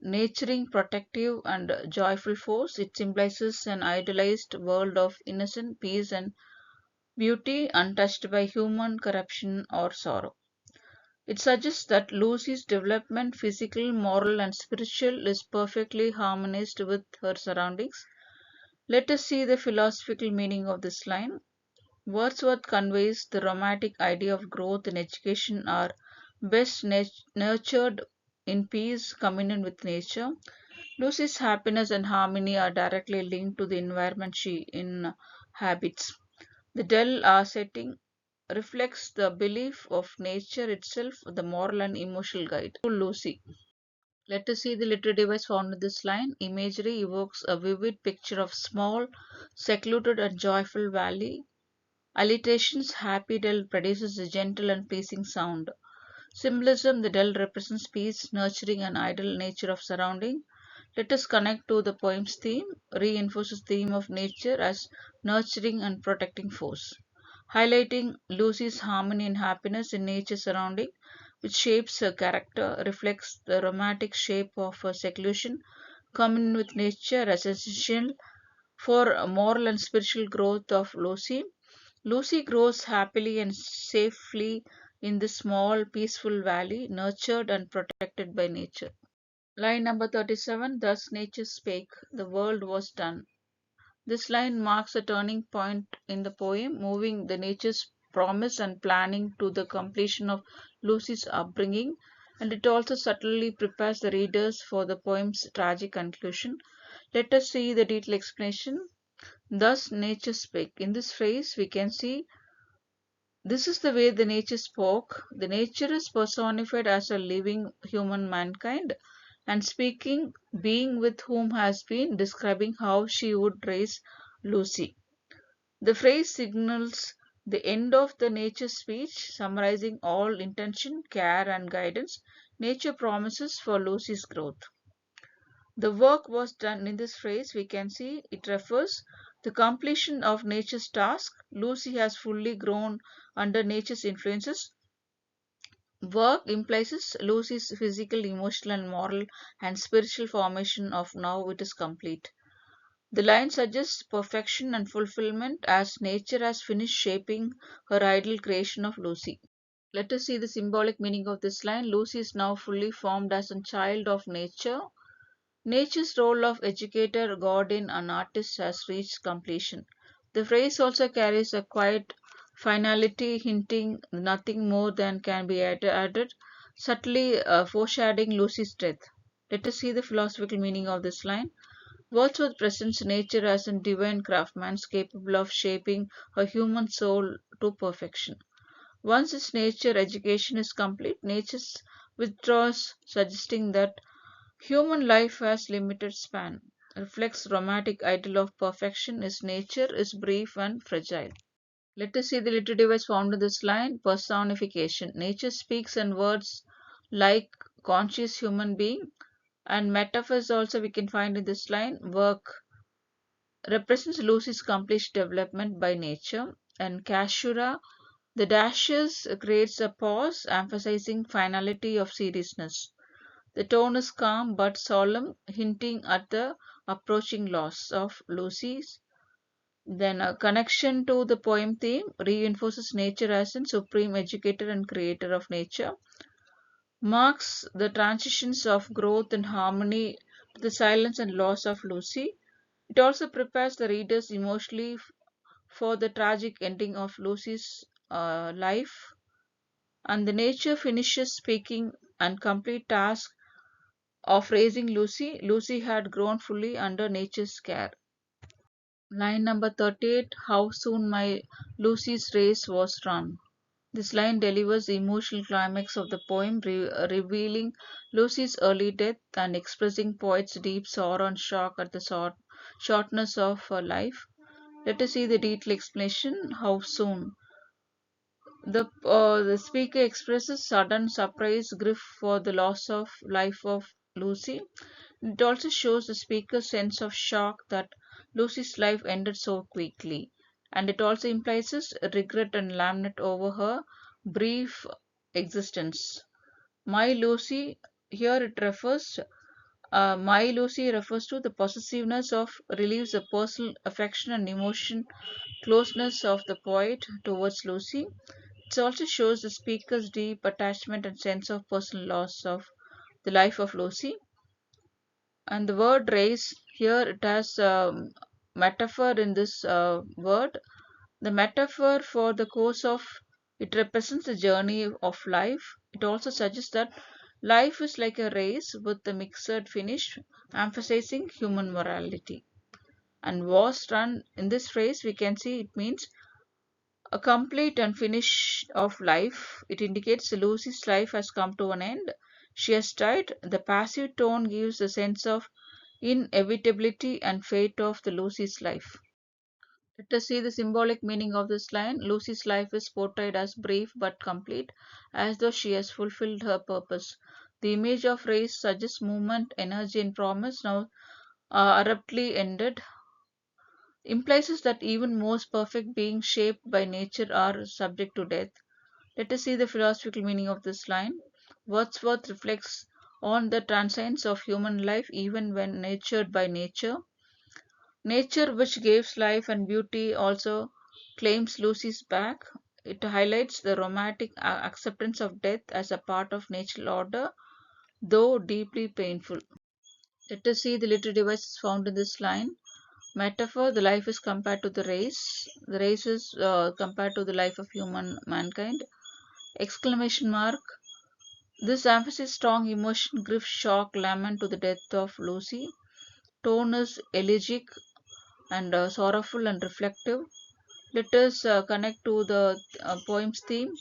nurturing, protective, and joyful force. It symbolizes an idealized world of innocent peace and beauty untouched by human corruption or sorrow. It suggests that Lucy's development, physical, moral, and spiritual, is perfectly harmonized with her surroundings. Let us see the philosophical meaning of this line. Wordsworth conveys the romantic idea of growth and education are best nurtured in peace, communion with nature. Lucy's happiness and harmony are directly linked to the environment she inhabits. The Dell setting reflects the belief of nature itself, the moral and emotional guide to Lucy. Let us see the literary device found in this line. Imagery evokes a vivid picture of small, secluded, and joyful valley. Alliterations happy dell produces a gentle and pleasing sound. Symbolism the dell represents peace, nurturing, and ideal nature of surrounding. Let us connect to the poem's theme, reinforces theme of nature as nurturing and protecting force, highlighting Lucy's harmony and happiness in nature's surrounding, which shapes her character, reflects the romantic shape of her seclusion, communion with nature as essential for moral and spiritual growth of Lucy. Lucy grows happily and safely in this small, peaceful valley, nurtured and protected by nature. Line number 37. Thus nature spake, the world was done. This line marks a turning point in the poem, moving the nature's promise and planning to the completion of Lucy's upbringing, and it also subtly prepares the readers for the poem's tragic conclusion. Let us see the detailed explanation. Thus nature spake. In this phrase, we can see this is the way the nature spoke. The nature is personified as a living human mankind and speaking being with whom has been describing how she would raise Lucy. The phrase signals the end of the nature speech, summarizing all intention, care, and guidance nature promises for Lucy's growth. The work was done in this phrase, we can see it refers the completion of nature's task. Lucy has fully grown under nature's influences. Work implies Lucy's physical, emotional, and moral and spiritual formation of now it is complete. The line suggests perfection and fulfillment as nature has finished shaping her ideal creation of Lucy. Let us see the symbolic meaning of this line. Lucy is now fully formed as a child of nature. Nature's role of educator, guardian, and artist has reached completion. The phrase also carries a quiet finality, hinting nothing more than can be added, subtly foreshadowing Lucy's death. Let us see the philosophical meaning of this line. Wordsworth presents nature as a divine craftsman capable of shaping a human soul to perfection. Once its nature education is complete, nature withdraws, suggesting that human life has limited span. Reflects romantic ideal of perfection is nature is brief and fragile. Let us see the literary device found in this line. Personification. Nature speaks in words like conscious human being, and metaphors also we can find in this line. Work represents Lucy's complete development by nature, and Caesura the dashes creates a pause, emphasizing finality of seriousness. The tone is calm but solemn, hinting at the approaching loss of Lucy's. Then a connection to the poem theme reinforces nature as a supreme educator and creator of nature, marks the transitions of growth and harmony to the silence and loss of Lucy. It also prepares the readers emotionally for the tragic ending of Lucy's life. And the nature finishes speaking and complete task of raising Lucy. Lucy had grown fully under nature's care. Line number 38. How soon my Lucy's race was run. This line delivers the emotional climax of the poem, revealing Lucy's early death and expressing poet's deep sorrow and shock at the shortness of her life. Let us see the detailed explanation. How soon? The speaker expresses sudden surprise, grief for the loss of life of Lucy. It also shows the speaker's sense of shock that Lucy's life ended so quickly, and it also implies regret and lament over her brief existence. My Lucy here it refers My Lucy refers to the possessiveness of relieves the personal affection and emotion closeness of the poet towards Lucy. It also shows the speaker's deep attachment and sense of personal loss of the life of Lucy. And the word race here it has metaphor in this word. The metaphor for the course of it represents the journey of life. It also suggests that life is like a race with a mixed finish, emphasizing human morality. And was run in this phrase, we can see it means a complete and finish of life. It indicates Lucy's life has come to an end. She has died. The passive tone gives a sense of inevitability and fate of the Lucy's life. Let us see the symbolic meaning of this line. Lucy's life is portrayed as brief but complete, as though she has fulfilled her purpose. The image of race suggests movement, energy, and promise, now abruptly ended, implies that even most perfect beings shaped by nature are subject to death. Let us see the philosophical meaning of this line. Wordsworth reflects on the transience of human life even when nurtured by nature. Nature, which gives life and beauty, also claims Lucy's back. It highlights the romantic acceptance of death as a part of natural order, though deeply painful. Let us see the literary devices found in this line. Metaphor, the life is compared to the race. The race is compared to the life of human mankind. Exclamation mark. This emphasizes strong emotion, grief, shock, lament to the death of Lucy. Tone is elegiac and sorrowful and reflective. Let us connect to the poem's theme,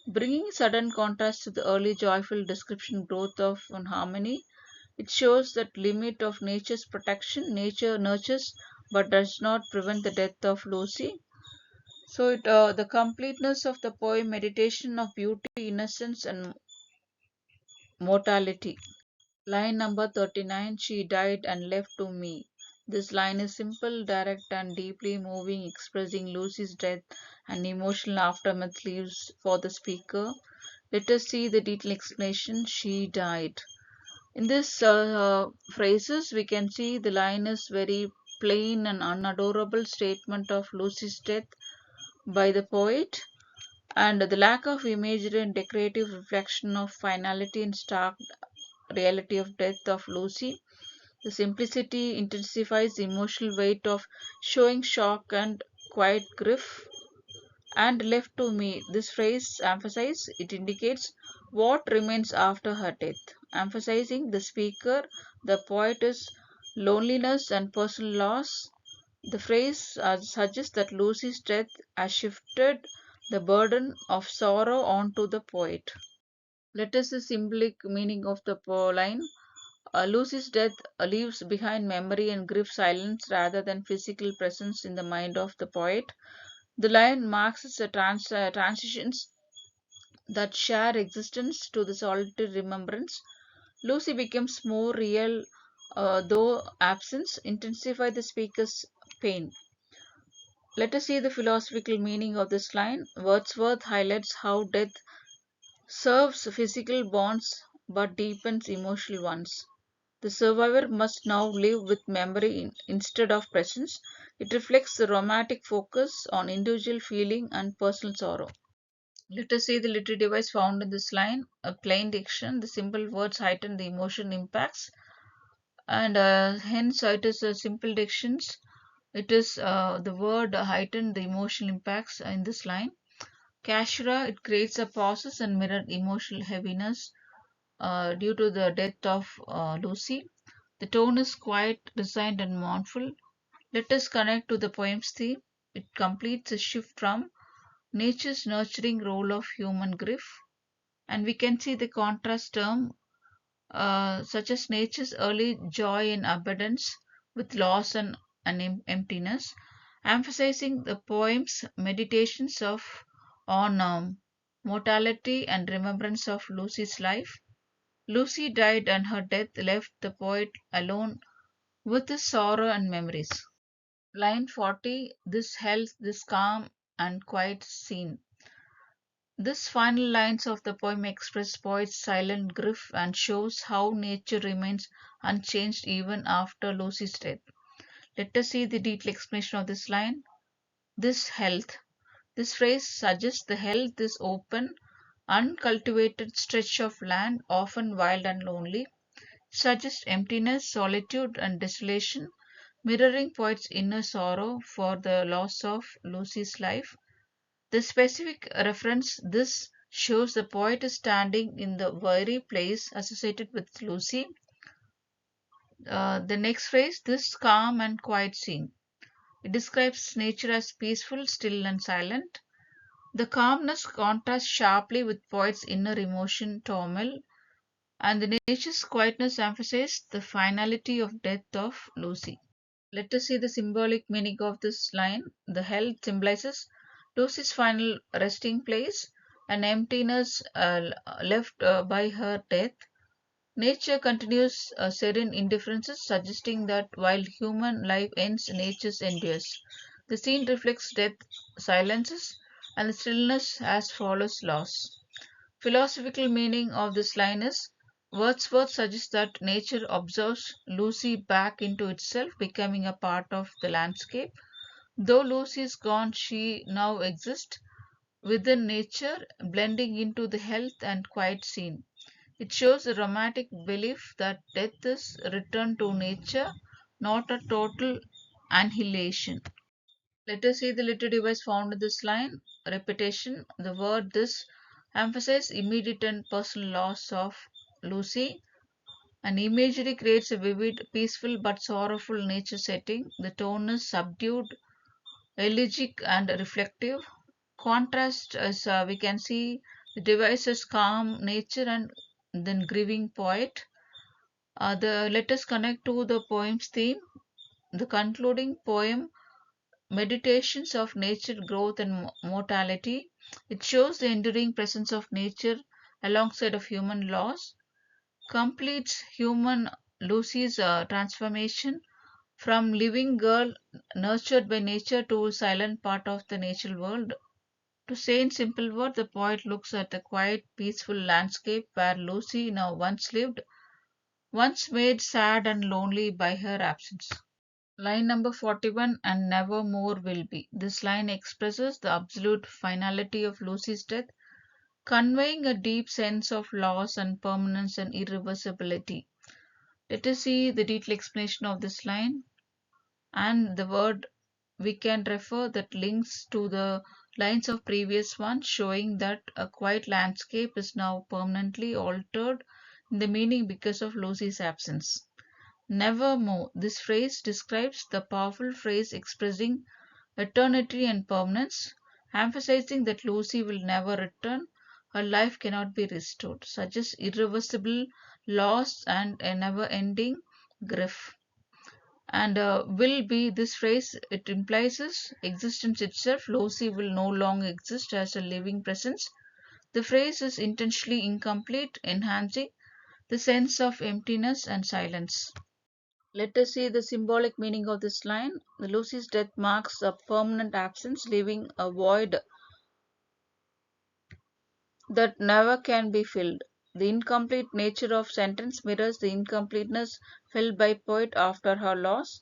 bringing sudden contrast to the early joyful description growth of harmony. It shows that limit of nature's protection. Nature nurtures but does not prevent the death of Lucy. So the completeness of the poem, meditation of beauty, innocence, and mortality. Line number 39. She died and left to me. This line is simple, direct, and deeply moving, expressing Lucy's death and emotional aftermath leaves for the speaker. Let us see the detailed explanation. She died. In this phrases, we can see the line is very plain and unadorable statement of Lucy's death by the poet, and the lack of imagery and decorative reflection of finality and stark reality of death of Lucy. The simplicity intensifies the emotional weight of showing shock and quiet grief. And left to me, this phrase emphasizes it indicates what remains after her death, emphasizing the speaker, the poet is loneliness and personal loss. The phrase suggests that Lucy's death has shifted the burden of sorrow onto the poet. Let us see the symbolic meaning of the line. Lucy's death leaves behind memory and grief silence rather than physical presence in the mind of the poet. The line marks the transitions that share existence to the solitary remembrance. Lucy becomes more real, though absence intensify the speaker's pain. Let us see the philosophical meaning of this line. Wordsworth highlights how death serves physical bonds but deepens emotional ones. The survivor must now live with memory instead of presence. It reflects the romantic focus on individual feeling and personal sorrow. Let us see the literary device found in this line. A plain diction, the simple words heighten the emotion impacts, and hence it is a simple dictions. It is the word heighten the emotional impacts in this line. Cashra, it creates a pauses and mirrored emotional heaviness due to the death of Lucy. The tone is quiet, resigned, and mournful. Let us connect to the poem's theme. It completes a shift from nature's nurturing role of human grief, and we can see the contrast term such as nature's early joy and abundance with loss and emptiness, emphasizing the poem's meditations on mortality and remembrance of Lucy's life. Lucy died, and her death left the poet alone with his sorrow and memories. Line 40, this health, this calm and quiet scene. This final lines of the poem express poet's silent grief and shows how nature remains unchanged even after Lucy's death. Let us see the detailed explanation of this line. This health. This phrase suggests the health is open, uncultivated stretch of land, often wild and lonely. It suggests emptiness, solitude, and desolation, mirroring poet's inner sorrow for the loss of Lucy's life. The specific reference this shows the poet is standing in the very place associated with Lucy. The next phrase, this calm and quiet scene. It describes nature as peaceful, still, and silent. The calmness contrasts sharply with poet's inner emotion turmoil, and the nature's quietness emphasizes the finality of death of Lucy. Let us see the symbolic meaning of this line. The hell symbolizes Lucy's final resting place, an emptiness left by her death. Nature continues serene indifferences, suggesting that while human life ends, nature's endures. The scene reflects death, silences, and the stillness as follows loss. Philosophical meaning of this line is Wordsworth suggests that nature absorbs Lucy back into itself, becoming a part of the landscape. Though Lucy is gone, she now exists within nature, blending into the health and quiet scene. It shows a romantic belief that death is return to nature, not a total annihilation. Let us see the literary device found in this line. Repetition. The word this emphasizes immediate and personal loss of Lucy. An imagery creates a vivid, peaceful but sorrowful nature setting. The tone is subdued, elegiac, and reflective. Contrast as we can see the device is calm nature and then grieving poet. Let us connect to the poem's theme. The concluding poem Meditations of Nature, Growth and Mortality. It shows the enduring presence of nature alongside of human loss, completes human Lucy's transformation from living girl nurtured by nature to silent part of the natural world. To say in simple words, the poet looks at a quiet, peaceful landscape where Lucy now once lived, once made sad and lonely by her absence. Line number 41 and never more will be. This line expresses the absolute finality of Lucy's death, conveying a deep sense of loss and permanence and irreversibility. Let us see the detailed explanation of this line and the word we can refer that links to the lines of previous one showing that a quiet landscape is now permanently altered in the meaning because of Lucy's absence. Nevermore. This phrase describes the powerful phrase expressing eternity and permanence, emphasizing that Lucy will never return, her life cannot be restored, suggests irreversible loss and a never ending grief. And will be this phrase, it implies existence itself. Lucy will no longer exist as a living presence. The phrase is intentionally incomplete, enhancing the sense of emptiness and silence. Let us see the symbolic meaning of this line. The Lucy's death marks a permanent absence, leaving a void that never can be filled. The incomplete nature of sentence mirrors the incompleteness felt by poet after her loss.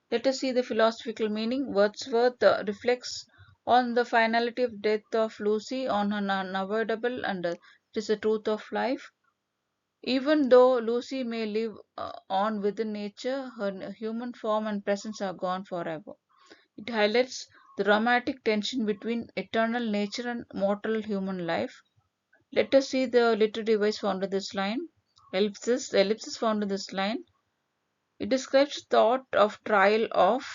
Let us see the philosophical meaning. Wordsworth reflects on the finality of death of Lucy, on her unavoidable and it is the truth of life. Even though Lucy may live on within nature, her human form and presence are gone forever. It highlights the dramatic tension between eternal nature and mortal human life. Let us see the literary device found in this line. Ellipsis. The ellipsis found in this line. It describes thought of trial of,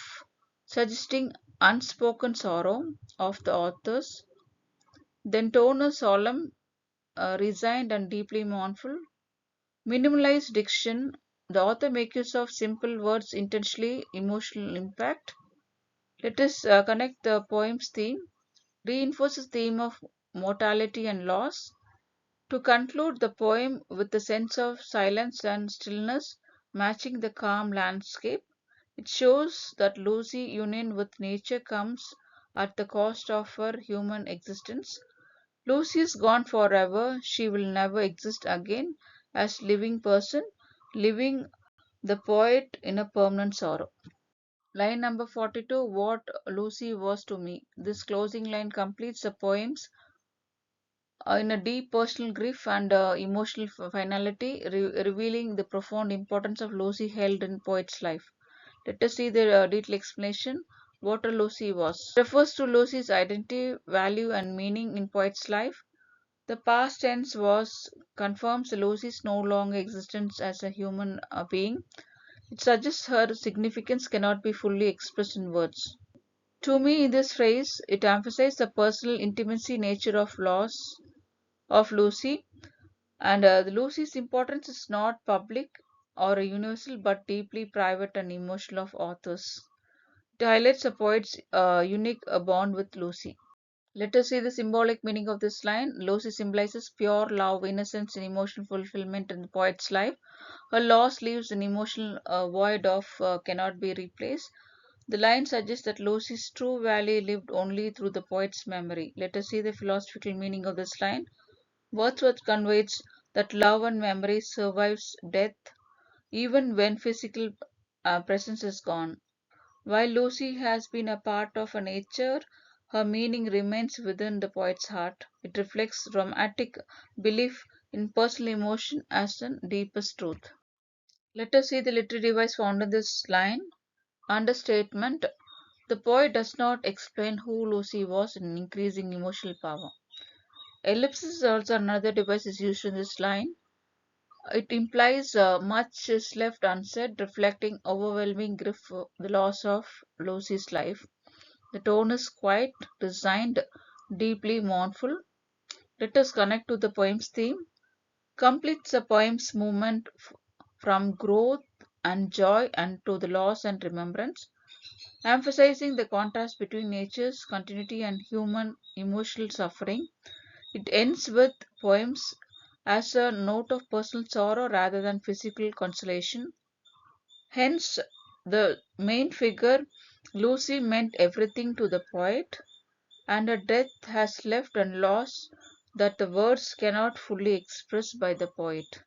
suggesting unspoken sorrow of the authors. Then tone is solemn, resigned, and deeply mournful. Minimalized diction. The author makes use of simple words intentionally emotional impact. Let us connect the poem's theme. Reinforces theme of mortality and loss. To conclude the poem with a sense of silence and stillness matching the calm landscape, it shows that Lucy's union with nature comes at the cost of her human existence. Lucy is gone forever, she will never exist again as living person, leaving the poet in a permanent sorrow. Line number 42, what Lucy was to me. This closing line completes the poem's in a deep personal grief and emotional finality, revealing the profound importance of Lucy held in poet's life. Let us see the detailed explanation. What a Lucy was. It refers to Lucy's identity, value, and meaning in poet's life. The past tense was confirms Lucy's no longer existence as a human being. It suggests her significance cannot be fully expressed in words. To me, in this phrase, it emphasizes the personal intimacy nature of loss of Lucy, and Lucy's importance is not public or universal but deeply private and emotional of authors. It highlights a poet's unique bond with Lucy. Let us see the symbolic meaning of this line. Lucy symbolizes pure love, innocence, and emotional fulfillment in the poet's life. Her loss leaves an emotional void of cannot be replaced. The line suggests that Lucy's true value lived only through the poet's memory. Let us see the philosophical meaning of this line. Wordsworth conveys that love and memory survives death even when physical presence is gone. While Lucy has been a part of a nature, her meaning remains within the poet's heart. It reflects romantic belief in personal emotion as the deepest truth. Let us see the literary device found in this line. Understatement. The poet does not explain who Lucy was in increasing emotional power. Ellipsis is also another device is used in this line. It implies much is left unsaid, reflecting overwhelming grief for the loss of Lucy's life. The tone is quiet, resigned, deeply mournful. Let us connect to the poem's theme. Completes the poem's movement from growth and joy and to the loss and remembrance, emphasizing the contrast between nature's continuity and human emotional suffering. It ends with poems as a note of personal sorrow rather than physical consolation. Hence, the main figure, Lucy, meant everything to the poet, and her death has left and loss that the words cannot fully express by the poet.